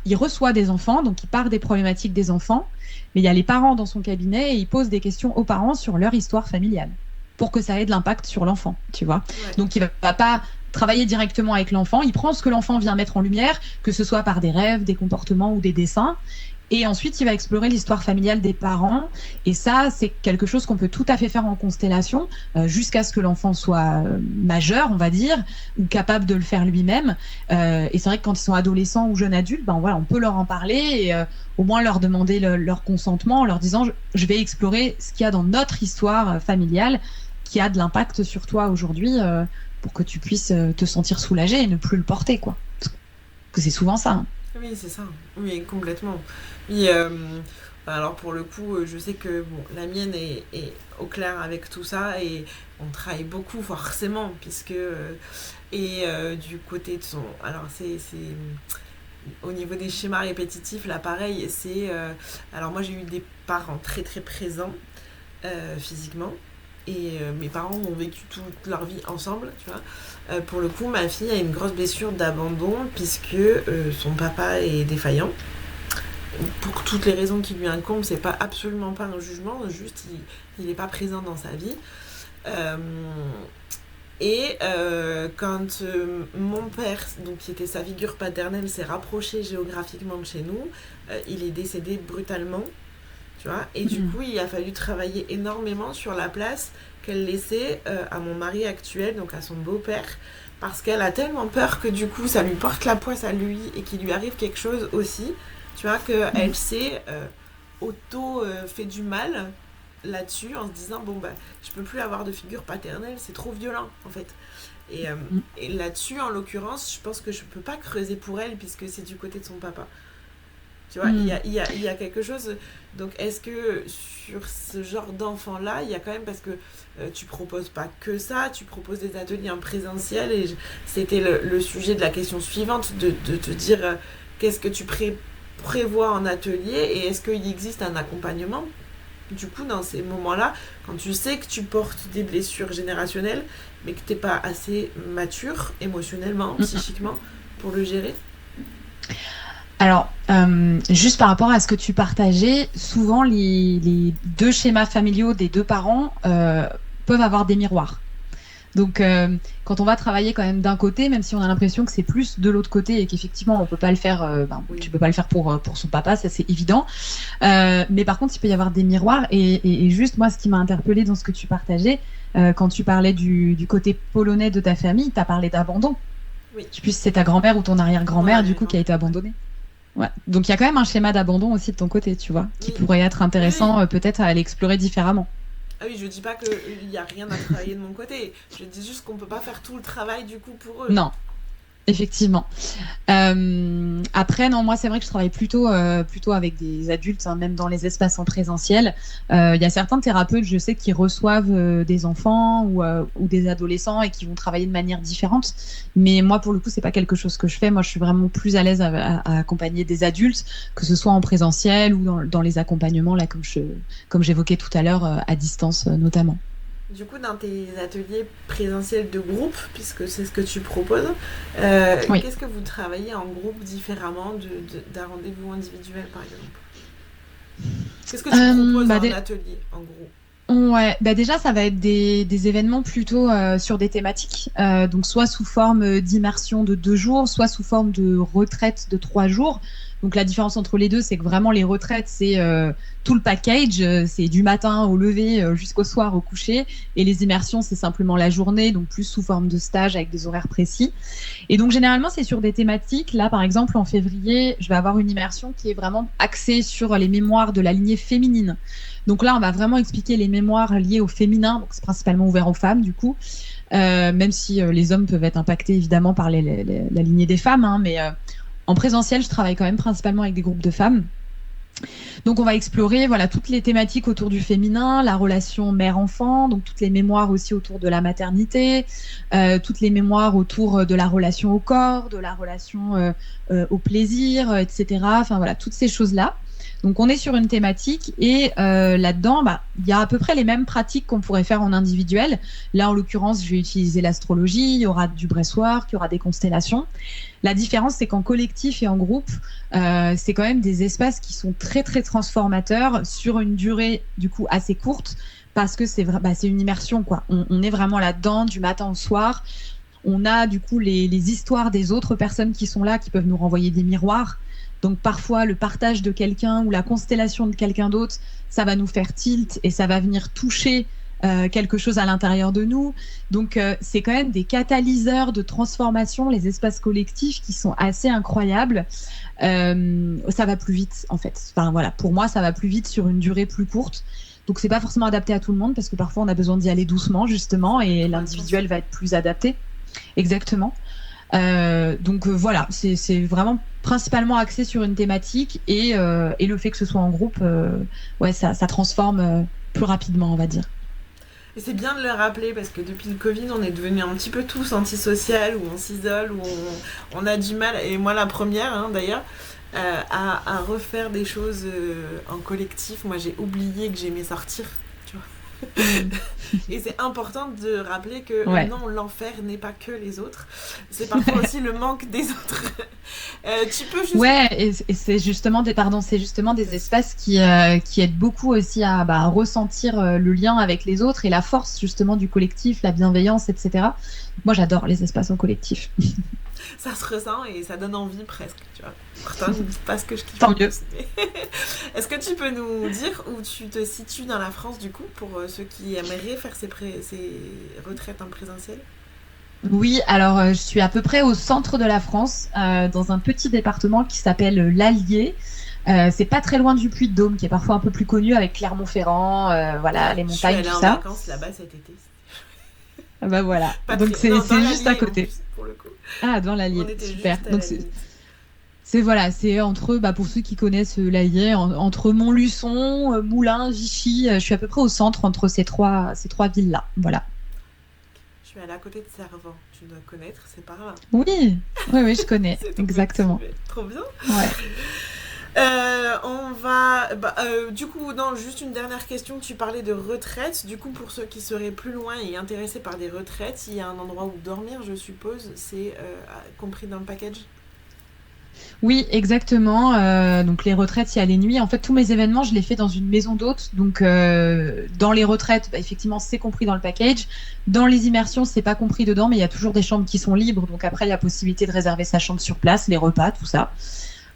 il reçoit des enfants, donc il part des problématiques des enfants, mais il y a les parents dans son cabinet et il pose des questions aux parents sur leur histoire familiale pour que ça ait de l'impact sur l'enfant, tu vois. Ouais. Donc il va pas travailler directement avec l'enfant, il prend ce que l'enfant vient mettre en lumière, que ce soit par des rêves, des comportements ou des dessins. Et ensuite, il va explorer l'histoire familiale des parents. Et ça, c'est quelque chose qu'on peut tout à fait faire en constellation jusqu'à ce que l'enfant soit majeur, on va dire, ou capable de le faire lui-même. Et c'est vrai que quand ils sont adolescents ou jeunes adultes, on peut leur en parler et au moins leur demander leur consentement en leur disant « Je vais explorer ce qu'il y a dans notre histoire familiale qui a de l'impact sur toi aujourd'hui pour que tu puisses te sentir soulagé et ne plus le porter, quoi. » Parce que c'est souvent ça. Oui, c'est ça. Oui, complètement. Oui, alors pour le coup, je sais que la mienne est au clair avec tout ça et on travaille beaucoup forcément puisque du côté de son... Alors c'est au niveau des schémas répétitifs, là pareil, c'est... alors moi j'ai eu des parents très très présents physiquement. Et mes parents ont vécu toute leur vie ensemble, tu vois. Pour le coup, ma fille a une grosse blessure d'abandon puisque son papa est défaillant. Pour toutes les raisons qui lui incombent, c'est absolument pas un jugement, juste il n'est pas présent dans sa vie. Quand mon père, donc qui était sa figure paternelle, s'est rapproché géographiquement de chez nous, il est décédé brutalement. Tu vois, et du coup, il a fallu travailler énormément sur la place qu'elle laissait à mon mari actuel, donc à son beau-père, parce qu'elle a tellement peur que du coup, ça lui porte la poisse à lui et qu'il lui arrive quelque chose aussi. Tu vois, qu'elle s'est fait du mal là-dessus en se disant je peux plus avoir de figure paternelle, c'est trop violent en fait. Et là-dessus, en l'occurrence, je pense que je peux pas creuser pour elle puisque c'est du côté de son papa. Tu vois, il y a quelque chose. Donc, est-ce que sur ce genre d'enfant-là, il y a quand même, parce que tu proposes pas que ça, tu proposes des ateliers en présentiel, et c'était le sujet de la question suivante, de te dire qu'est-ce que tu prévois en atelier, et est-ce qu'il existe un accompagnement du coup dans ces moments-là, quand tu sais que tu portes des blessures générationnelles, mais que t'es pas assez mature émotionnellement, psychiquement, pour le gérer? Alors, juste par rapport à ce que tu partageais, souvent les deux schémas familiaux des deux parents peuvent avoir des miroirs. Donc, quand on va travailler quand même d'un côté, même si on a l'impression que c'est plus de l'autre côté et qu'effectivement on peut pas le faire, Oui. tu peux pas le faire pour son papa, ça c'est évident. Mais par contre, il peut y avoir des miroirs. Et juste moi, ce qui m'a interpellée dans ce que tu partageais, quand tu parlais du côté polonais de ta famille, tu as parlé d'abandon. Oui. Je sais plus si c'est ta grand-mère ou ton arrière-grand-mère Ouais, du coup qui a été abandonnée. Ouais. Donc il y a quand même un schéma d'abandon aussi de ton côté, tu vois, qui Oui. pourrait être intéressant Oui. peut-être à aller explorer différemment. Ah oui, je dis pas qu'il y a rien à travailler de mon côté. Je dis juste qu'on peut pas faire tout le travail du coup pour eux. Non, effectivement. Après, non, moi, c'est vrai que je travaille plutôt avec des adultes, hein, même dans les espaces en présentiel. Il y a certains thérapeutes, je sais, qui reçoivent des enfants ou des adolescents et qui vont travailler de manière différente. Mais moi, pour le coup, c'est pas quelque chose que je fais. Moi, je suis vraiment plus à l'aise à accompagner des adultes, que ce soit en présentiel ou dans les accompagnements, là, comme j'évoquais tout à l'heure, à distance notamment. Du coup, dans tes ateliers présentiels de groupe, puisque c'est ce que tu proposes, Oui. qu'est-ce que vous travaillez en groupe différemment d'un rendez-vous individuel, par exemple? Qu'est-ce que tu proposes en atelier, en gros? Ouais, bah déjà ça va être des événements plutôt sur des thématiques, donc soit sous forme d'immersion de 2 jours, soit sous forme de retraite de 3 jours. Donc la différence entre les deux, c'est que vraiment les retraites, c'est tout le package, c'est du matin au lever jusqu'au soir au coucher, et les immersions, c'est simplement la journée, donc plus sous forme de stage avec des horaires précis. Et donc généralement, c'est sur des thématiques. Là, par exemple, en février, je vais avoir une immersion qui est vraiment axée sur les mémoires de la lignée féminine. Donc là, on va vraiment expliquer les mémoires liées au féminin, donc c'est principalement ouvert aux femmes du coup, même si les hommes peuvent être impactés évidemment par la lignée des femmes, hein, mais en présentiel, je travaille quand même principalement avec des groupes de femmes. Donc on va explorer voilà toutes les thématiques autour du féminin, la relation mère-enfant, donc toutes les mémoires aussi autour de la maternité, toutes les mémoires autour de la relation au corps, de la relation au plaisir, etc. Enfin voilà, toutes ces choses-là. Donc on est sur une thématique et là-dedans, il y a à peu près les mêmes pratiques qu'on pourrait faire en individuel. Là, en l'occurrence, je vais utiliser l'astrologie, il y aura du breathwork, il y aura des constellations. La différence, c'est qu'en collectif et en groupe, c'est quand même des espaces qui sont très très transformateurs sur une durée du coup assez courte parce que c'est une immersion quoi. On est vraiment là-dedans du matin au soir. On a du coup les histoires des autres personnes qui sont là, qui peuvent nous renvoyer des miroirs. Donc parfois, le partage de quelqu'un ou la constellation de quelqu'un d'autre, ça va nous faire tilt et ça va venir toucher quelque chose à l'intérieur de nous. Donc c'est quand même des catalyseurs de transformation, les espaces collectifs qui sont assez incroyables. Ça va plus vite en fait. Enfin voilà, pour moi, ça va plus vite sur une durée plus courte. Donc c'est pas forcément adapté à tout le monde parce que parfois on a besoin d'y aller doucement justement et l'individuel va être plus adapté. Exactement. Donc voilà, c'est vraiment principalement axé sur une thématique et le fait que ce soit en groupe, ouais, ça transforme plus rapidement, on va dire. Et c'est bien de le rappeler parce que depuis le Covid, on est devenus un petit peu tous antisocial ou on s'isole ou on a du mal, et moi la première hein, d'ailleurs, à refaire des choses en collectif. Moi j'ai oublié que j'aimais sortir, tu vois. Et c'est important de rappeler que non, l'enfer n'est pas que les autres, c'est parfois aussi le manque des autres. Tu peux juste... Ouais, et c'est justement des espaces qui aident beaucoup aussi à ressentir le lien avec les autres et la force justement du collectif, la bienveillance, etc. Moi j'adore les espaces en collectif. Ça se ressent et ça donne envie presque, tu vois. Pourtant, c'est pas ce que je kiffe. Tant mieux. Est-ce que tu peux nous dire où tu te situes dans la France, du coup, pour ceux qui aimeraient faire ces retraites en présentiel? Oui, alors je suis à peu près au centre de la France, dans un petit département qui s'appelle l'Allier. C'est pas très loin du Puy-de-Dôme, qui est parfois un peu plus connu avec Clermont-Ferrand, voilà, les montagnes, tout ça. Je suis allée en vacances là-bas cet été. Bah voilà, donc c'est juste à côté. Plus, pour le coup. Ah, dans l'Allier, super. Donc voilà, c'est entre, pour ceux qui connaissent l'Allier, entre Montluçon, Moulins, Vichy, je suis à peu près au centre entre ces trois villes-là. Voilà. Je suis allée à côté de Servan. Tu dois connaître, c'est par là. Oui, je connais, exactement. Trop bien. Ouais. On va... du coup, non, juste une dernière question. Tu parlais de retraite. Du coup, pour ceux qui seraient plus loin et intéressés par des retraites, il y a un endroit où dormir, je suppose. C'est compris dans le package? Oui, exactement. Donc les retraites, il y a les nuits. En fait, tous mes événements, je les fais dans une maison d'hôtes. Donc dans les retraites, effectivement, c'est compris dans le package. Dans les immersions, c'est pas compris dedans, mais il y a toujours des chambres qui sont libres. Donc après, il y a possibilité de réserver sa chambre sur place, les repas, tout ça.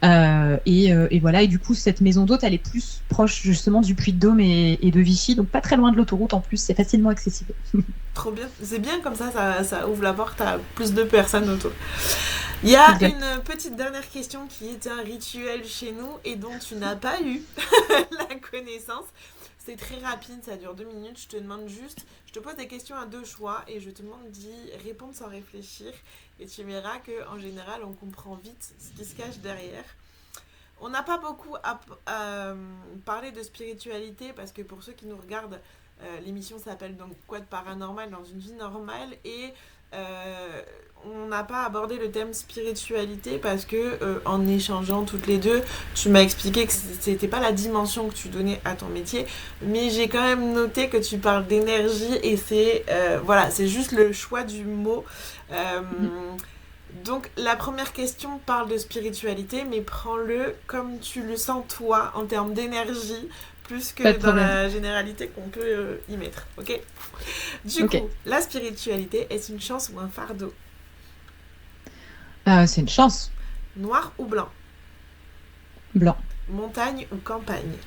Et voilà. Et du coup, cette maison d'hôte, elle est plus proche justement du Puy-de-Dôme et de Vichy, donc pas très loin de l'autoroute. En plus, c'est facilement accessible. Trop bien. C'est bien comme ça ouvre la porte à plus de personnes autour. Il y a une petite dernière question qui est un rituel chez nous et dont tu n'as pas eu la connaissance. C'est très rapide, ça dure 2 minutes. Je te pose des questions à 2 choix et je te demande d'y répondre sans réfléchir. Et tu verras qu'en général, on comprend vite ce qui se cache derrière. On n'a pas beaucoup à parler de spiritualité parce que pour ceux qui nous regardent, l'émission s'appelle donc Quoi de paranormal dans une vie normale et on n'a pas abordé le thème spiritualité parce que en échangeant toutes les deux, tu m'as expliqué que c'était pas la dimension que tu donnais à ton métier, mais j'ai quand même noté que tu parles d'énergie et c'est juste le choix du mot. Donc la première question parle de spiritualité, mais prends-le comme tu le sens toi en termes d'énergie, plus que dans la généralité qu'on peut y mettre, ok? Du coup, la spiritualité, est-ce une chance ou un fardeau? C'est une chance. Noir ou blanc? Blanc. Montagne ou campagne?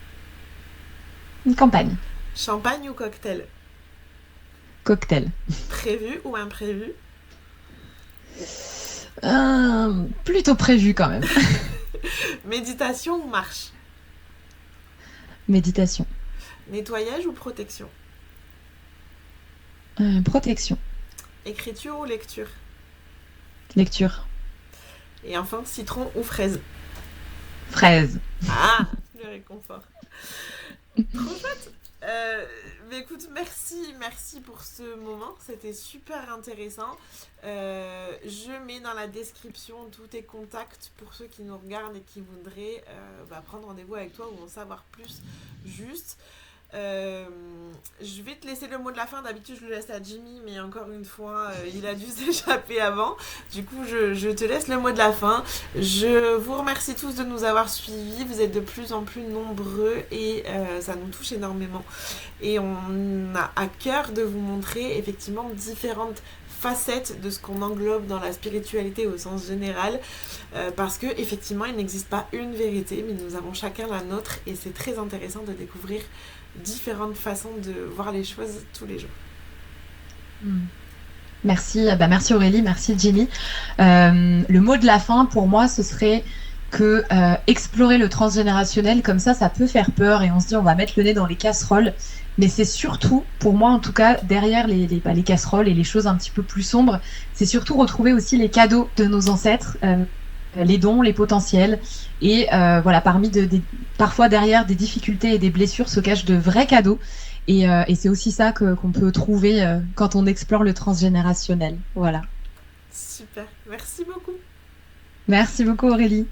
Une campagne. Champagne ou cocktail? Cocktail. Prévu ou imprévu? Plutôt prévu quand même. Méditation ou marche? Méditation. Nettoyage ou protection? Protection. Écriture ou lecture? Lecture. Et enfin, citron ou fraise? Fraise. Ah, le réconfort. Trop chouette. Mais écoute, merci pour ce moment, c'était super intéressant. Je mets dans la description tous tes contacts pour ceux qui nous regardent et qui voudraient prendre rendez-vous avec toi ou en savoir plus juste. Je vais te laisser le mot de la fin. D'habitude je le laisse à Jimmy, mais encore une fois il a dû s'échapper avant. Du coup je te laisse le mot de la fin. Je vous remercie tous de nous avoir suivis. Vous êtes de plus en plus nombreux et ça nous touche énormément et on a à cœur de vous montrer effectivement différentes facettes de ce qu'on englobe dans la spiritualité au sens général, parce que effectivement il n'existe pas une vérité, mais nous avons chacun la nôtre et c'est très intéressant de découvrir différentes façons de voir les choses tous les jours. Merci, merci Aurélie, merci Jimmy. Le mot de la fin pour moi ce serait que explorer le transgénérationnel comme ça peut faire peur et on se dit on va mettre le nez dans les casseroles, mais c'est surtout, pour moi en tout cas, derrière les casseroles et les choses un petit peu plus sombres, c'est surtout retrouver aussi les cadeaux de nos ancêtres, les dons, les potentiels et parfois derrière des difficultés et des blessures se cachent de vrais cadeaux et c'est aussi ça qu'on peut trouver quand on explore le transgénérationnel. Voilà. Super, merci beaucoup. Merci beaucoup Aurélie.